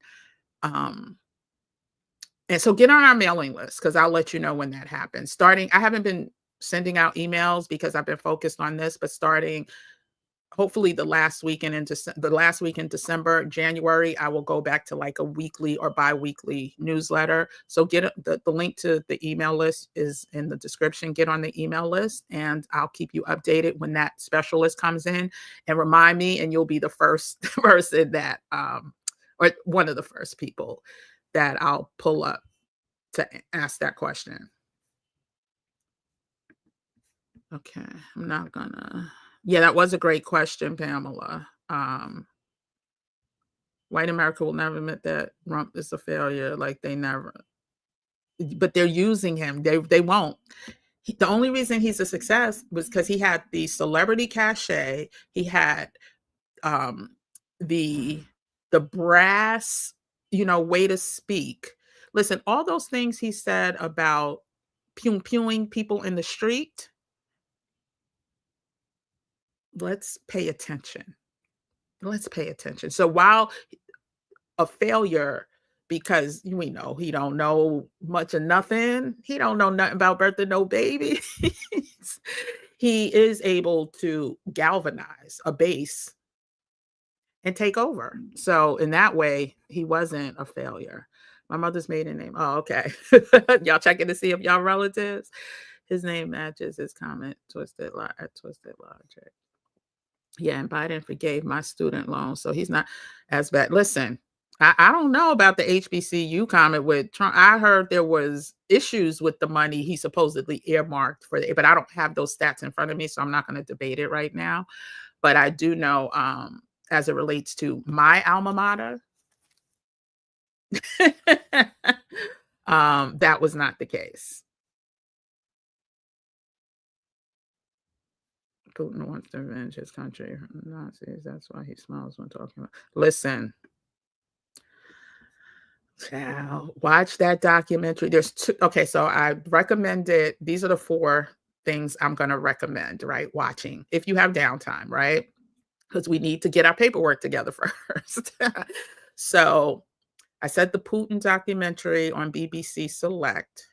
so get on our mailing list because I'll let you know when that happens. I haven't been sending out emails because I've been focused on this, but starting hopefully the last week in December, January, I will go back to like a weekly or bi-weekly newsletter. So the link to the email list is in the description. Get on the email list and I'll keep you updated when that specialist comes in, and remind me, and you'll be the first person that, or one of the first people that I'll pull up to ask that question. Okay, I'm not gonna. Yeah, that was a great question, Pamela. White America will never admit that Trump is a failure. Like they never, but they're using him. They won't. The only reason he's a success was because he had the celebrity cachet. He had the brass, way to speak. Listen, all those things he said about pewing people in the street. Let's pay attention. Let's pay attention. So while a failure, because we know he don't know much of nothing, he don't know nothing about birthing no baby, he is able to galvanize a base and take over. So in that way, he wasn't a failure. My mother's maiden name. Oh, okay. Y'all checking to see if y'all relatives. His name matches his comment. Twisted Logic. Yeah, and Biden forgave my student loan, so he's not as bad. Listen, I don't know about the HBCU comment with Trump. I heard there was issues with the money he supposedly earmarked for it, but I don't have those stats in front of me, so I'm not going to debate it right now. But I do know, as it relates to my alma mater, that was not the case. Putin wants to avenge his country from the Nazis. That's why he smiles when talking about. Listen, child, watch that documentary. There's two. Okay, so I recommended. These are the 4 things I'm going to recommend. Right, watching if you have downtime. Right, because we need to get our paperwork together first. So I said the Putin documentary on BBC Select.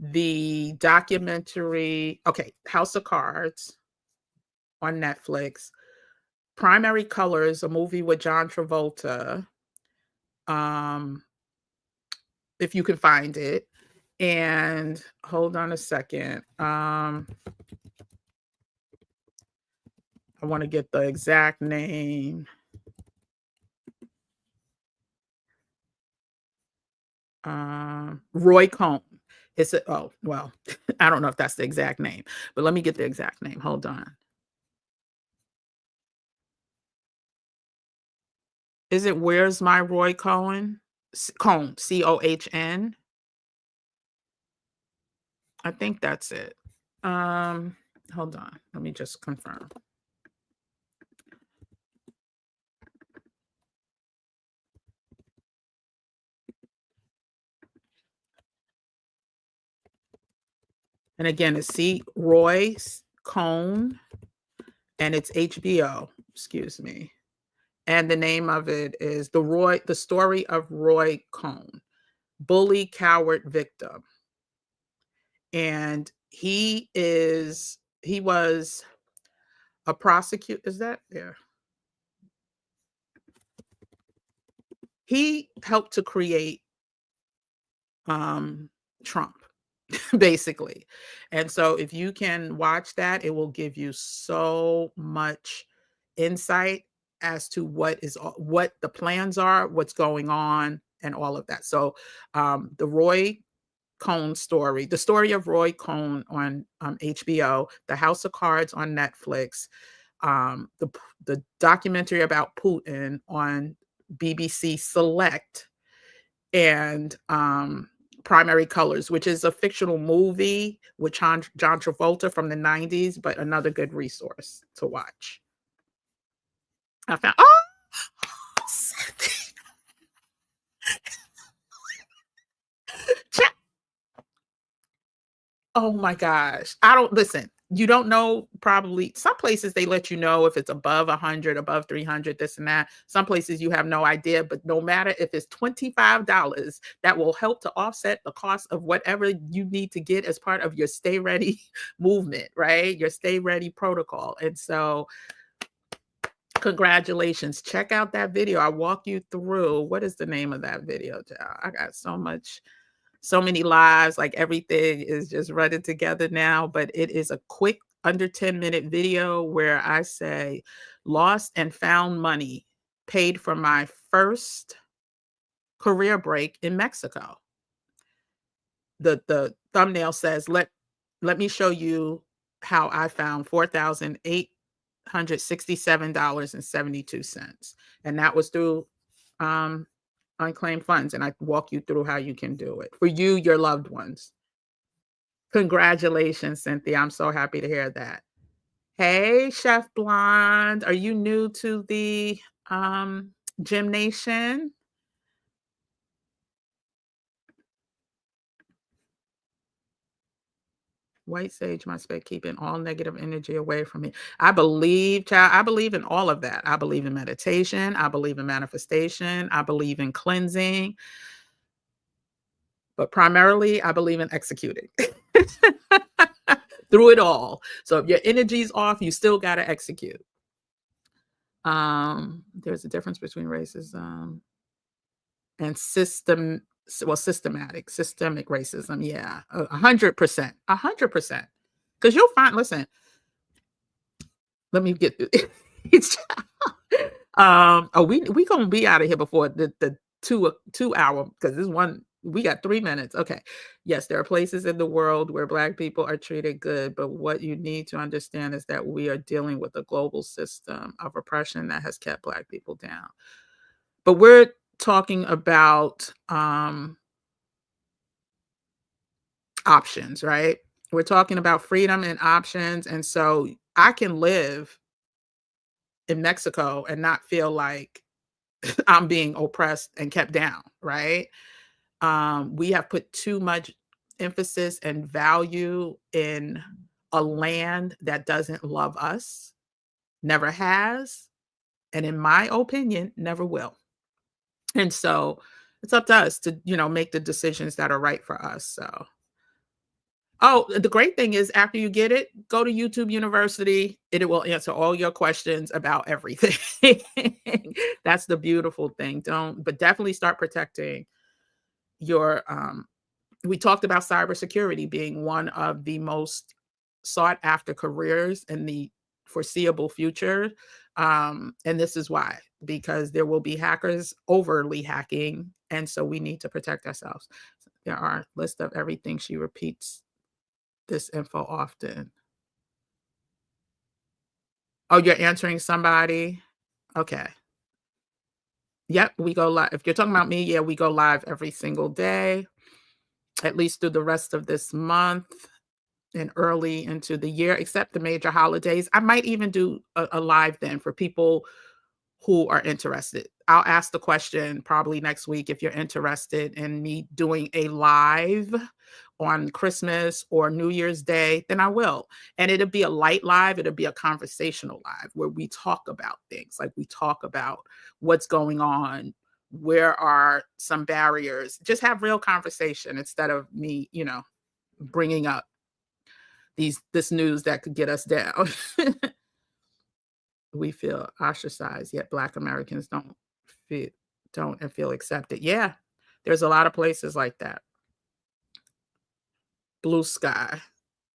The documentary, okay, House of Cards on Netflix. Primary Colors, a movie with John Travolta. If you can find it. And hold on a second. I want to get the exact name. Roy Cohn. It's I don't know if that's the exact name, but let me get the exact name. Hold on. Is it Where's My Roy Cohn? Cohn, Cohn. I think that's it. Hold on. Let me just confirm. And again, it's Roy Cohn, and it's HBO. Excuse me. And the name of it is The Story of Roy Cohn, Bully, Coward, Victim. And he was a prosecutor. Is that there? He helped to create Trump, basically. And so if you can watch that, it will give you so much insight as to what the plans are, what's going on, and all of that. So the Roy Cohn story, the story of Roy Cohn on HBO, the House of Cards on Netflix, the documentary about Putin on BBC Select, and Primary Colors, which is a fictional movie with John Travolta from the 90s, but another good resource to watch. I found, oh my gosh. I don't listen. you don't know, probably some places they let you know if it's above 100, above 300, this and that. Some places you have no idea, but no matter if it's $25, that will help to offset the cost of whatever you need to get as part of your Stay Ready movement, right? Your Stay Ready protocol. And so congratulations. Check out that video. I walk you through, what is the name of that video, child? I got so many lives, like everything is just running together now, but it is a quick under 10-minute video where I say lost and found money paid for my first career break in Mexico. The thumbnail says, let me show you how I found $4,867.72. And that was through unclaimed funds. And I walk you through how you can do it for you, your loved ones. Congratulations, Cynthia. I'm so happy to hear that. Hey, Chef Blonde, are you new to the Gym Nation? White sage must be keeping all negative energy away from me. I believe, child, I believe in all of that. I believe in meditation. I believe in manifestation. I believe in cleansing. But primarily, I believe in executing through it all. So if your energy's off, you still got to execute. There's a difference between racism and systemic racism. Yeah, 100%, 100%. Because you'll find, listen, let me get through. We gonna be out of here before the 2 hour, because this one, we got 3 minutes. Okay. Yes, there are places in the world where Black people are treated good, but what you need to understand is that we are dealing with a global system of oppression that has kept Black people down. But we're talking about options, right? We're talking about freedom and options. And so I can live in Mexico and not feel like I'm being oppressed and kept down, right? We have put too much emphasis and value in a land that doesn't love us, never has, and in my opinion, never will. And so it's up to us to, make the decisions that are right for us. So, the great thing is after you get it, go to YouTube University. It will answer all your questions about everything. That's the beautiful thing. But definitely start protecting your, we talked about cybersecurity being one of the most sought after careers in the foreseeable future. And this is why, because there will be hackers overly hacking. And so we need to protect ourselves. There are lists of everything. She repeats this info often. Oh, you're answering somebody? Okay. Yep, we go live. If you're talking about me, yeah, we go live every single day, at least through the rest of this month and early into the year, except the major holidays. I might even do a live then for people who are interested. I'll ask the question probably next week if you're interested in me doing a live on Christmas or New Year's Day, then I will. And it'll be a light live. It'll be a conversational live where we talk about things, like we talk about what's going on, where are some barriers, just have real conversation instead of me, bringing up this news that could get us down. We feel ostracized, yet Black Americans don't feel accepted. Yeah, there's a lot of places like that. Blue Sky.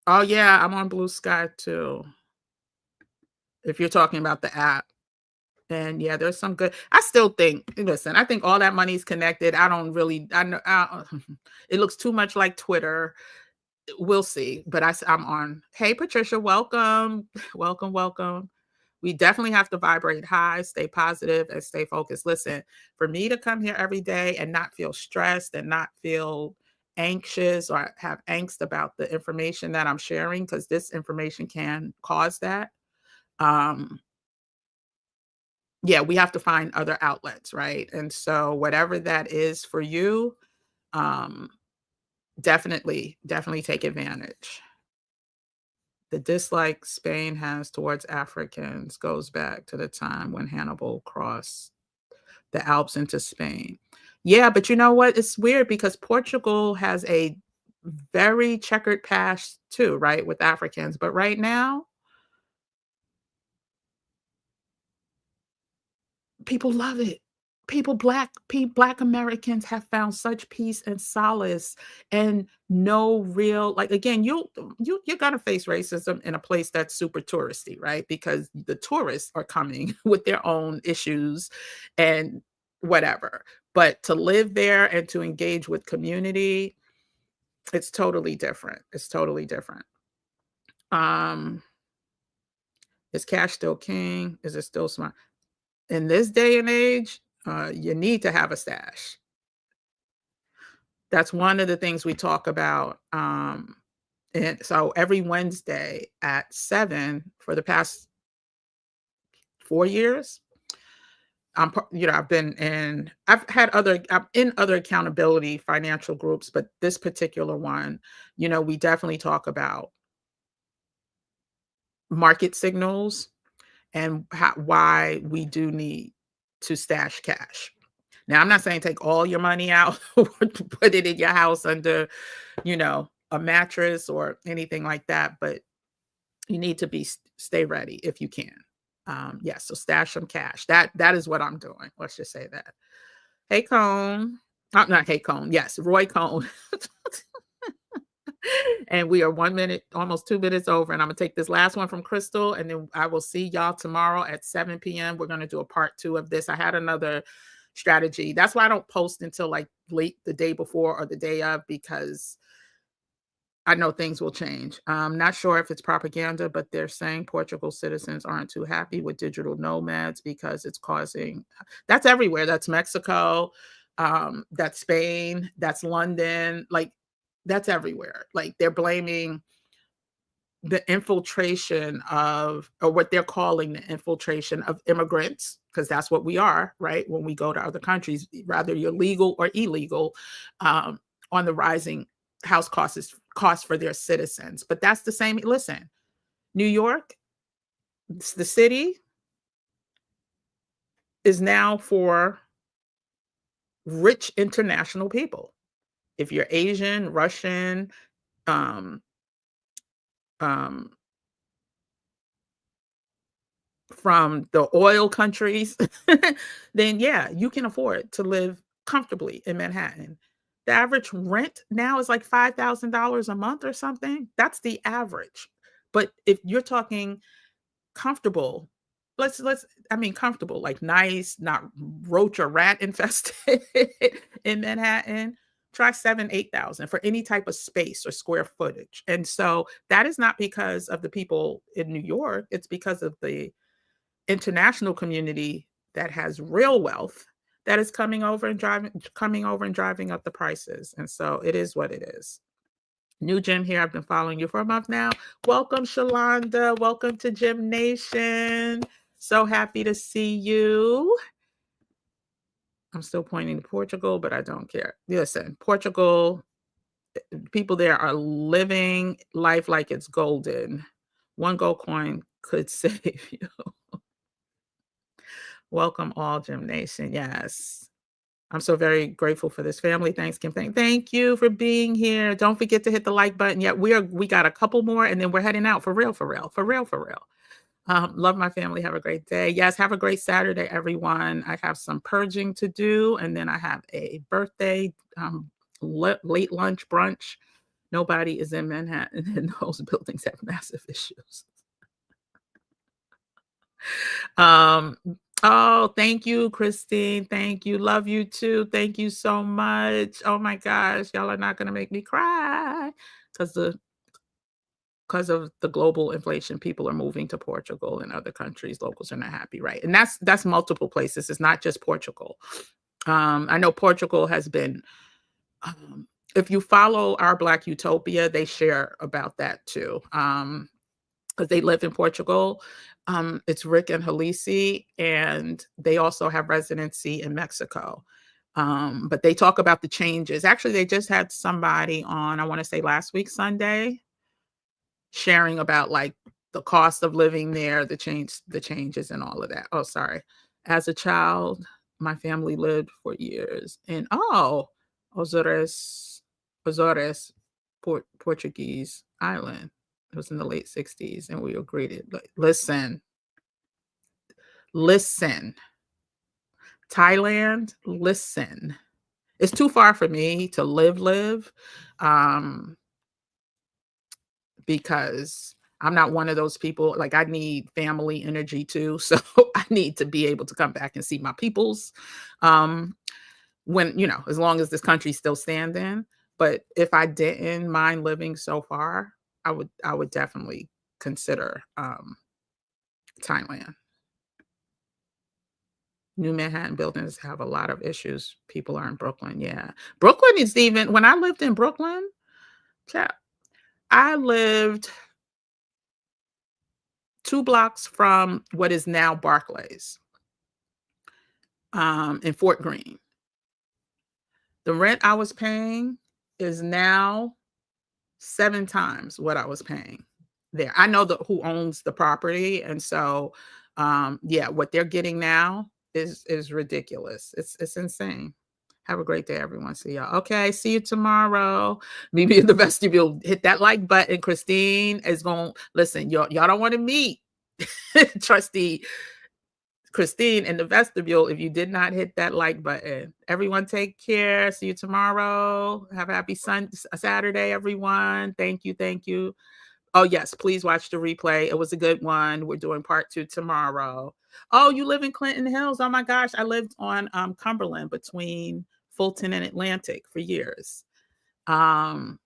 Oh yeah, I'm on Blue Sky too. If you're talking about the app. And yeah, there's some good. I still think, listen, I think all that money's connected. I know it looks too much like Twitter. We'll see. But I'm on. Hey, Patricia, welcome. Welcome. We definitely have to vibrate high, stay positive, and stay focused. Listen, for me to come here every day and not feel stressed and not feel anxious or have angst about the information that I'm sharing, because this information can cause that. Yeah, we have to find other outlets, right? And so whatever that is for you, definitely take advantage. The dislike Spain has towards Africans goes back to the time when Hannibal crossed the Alps into Spain. Yeah, but you know what? It's weird because Portugal has a very checkered past too, right, with Africans. But right now, people love it. Black Americans have found such peace and solace and no real, like, again, you're gonna face racism in a place that's super touristy, right? Because the tourists are coming with their own issues and whatever. But to live there and to engage with community, it's totally different. It's totally different. Um, is cash still king? Is it still smart? In this day and age, you need to have a stash. That's one of the things we talk about. And so every Wednesday at 7 for the past 4 years, I'm in other accountability financial groups, but this particular one, we definitely talk about market signals and why we do need to stash cash. Now, I'm not saying take all your money out, put it in your house under, a mattress or anything like that, but you need to stay ready if you can. Yes, so stash some cash. That is what I'm doing. Let's just say that. Hey, Cone. Not Hey, Cone. Yes, Roy Cone. And we are 1 minute, almost 2 minutes over. And I'm going to take this last one from Crystal, and then I will see y'all tomorrow at 7 p.m. We're going to do a part 2 of this. I had another strategy. That's why I don't post until like late the day before or the day of, because I know things will change. I'm not sure if it's propaganda, but they're saying Portugal citizens aren't too happy with digital nomads because it's causing, that's everywhere. That's Mexico. That's Spain. That's London. Like, that's everywhere. Like, they're blaming the infiltration of, or what they're calling the infiltration of immigrants, because that's what we are, right? When we go to other countries, rather you're legal or illegal, on the rising house costs for their citizens. But that's the same. Listen, New York, the city, is now for rich international people. If you're Asian, Russian, from the oil countries, then yeah, you can afford to live comfortably in Manhattan. The average rent now is like $5,000 a month or something. That's the average. But if you're talking comfortable, comfortable, like nice, not roach or rat infested in Manhattan, try 7,000-8,000 for any type of space or square footage. And so that is not because of the people in New York. It's because of the international community that has real wealth that is coming over and driving up the prices. And so it is what it is. New Gym here. I've been following you for a month now. Welcome, Shalonda. Welcome to Gym Nation. So happy to see you. I'm still pointing to Portugal, but I don't care. Listen, Portugal, people there are living life like it's golden. One gold coin could save you. Welcome all, Gym Nation. Yes. I'm so very grateful for this family. Thanks, Kim. Thank you for being here. Don't forget to hit the like button. Yeah, we got a couple more, and then we're heading out for real. Love my family. Have a great day. Yes, have a great Saturday, everyone. I have some purging to do, and then I have a birthday late lunch brunch. Nobody is in Manhattan, and those buildings have massive issues. Oh, thank you, Christine. Thank you. Love you too. Thank you so much. Oh my gosh, y'all are not gonna make me cry because of the global inflation. People are moving to Portugal and other countries. Locals are not happy, right? And that's multiple places. It's not just Portugal. I know Portugal has been. If you follow Our Black Utopia, they share about that too. Because they live in Portugal. It's Rick and Halisi, and they also have residency in Mexico. But they talk about the changes. Actually, they just had somebody on, I want to say last week, Sunday, sharing about like the cost of living there, the changes and all of that. Oh, sorry. As a child, my family lived for years in Azores, Portuguese island. It was in the late 60s, and we were greeted like, listen, Thailand, listen. It's too far for me to live, because I'm not one of those people. Like, I need family energy too, so I need to be able to come back and see my peoples, when, you know, as long as this country's still standing. But if I didn't mind living so far, I would definitely consider Thailand. New Manhattan buildings have a lot of issues. People are in Brooklyn. Yeah. Brooklyn is even, when I lived in Brooklyn, I lived 2 blocks from what is now Barclays, in Fort Greene. The rent I was paying is now 7 times what I was paying there. I know who owns the property, and so yeah, what they're getting now is ridiculous. It's insane. Have a great day, everyone. See y'all. Okay, see you tomorrow. Maybe in the vestibule. Hit that like button. Christine is going to listen. Y'all don't want to meet Trustee Christine in the vestibule if you did not hit that like button. Everyone take care. See you tomorrow. Have a happy Saturday, everyone. Thank you. Thank you. Oh, yes, please watch the replay. It was a good one. We're doing part 2 tomorrow. Oh, you live in Clinton Hills. Oh my gosh. I lived on Cumberland between Fulton and Atlantic for years. Bye,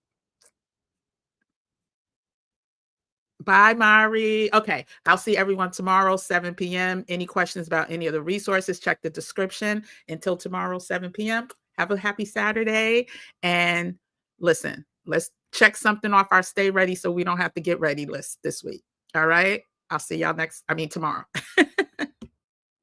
Mari. Okay, I'll see everyone tomorrow, 7 p.m. Any questions about any of the resources, check the description. Until tomorrow, 7 p.m. Have a happy Saturday. And listen, let's check something off our stay ready so we don't have to get ready list this week. All right. I'll see y'all tomorrow.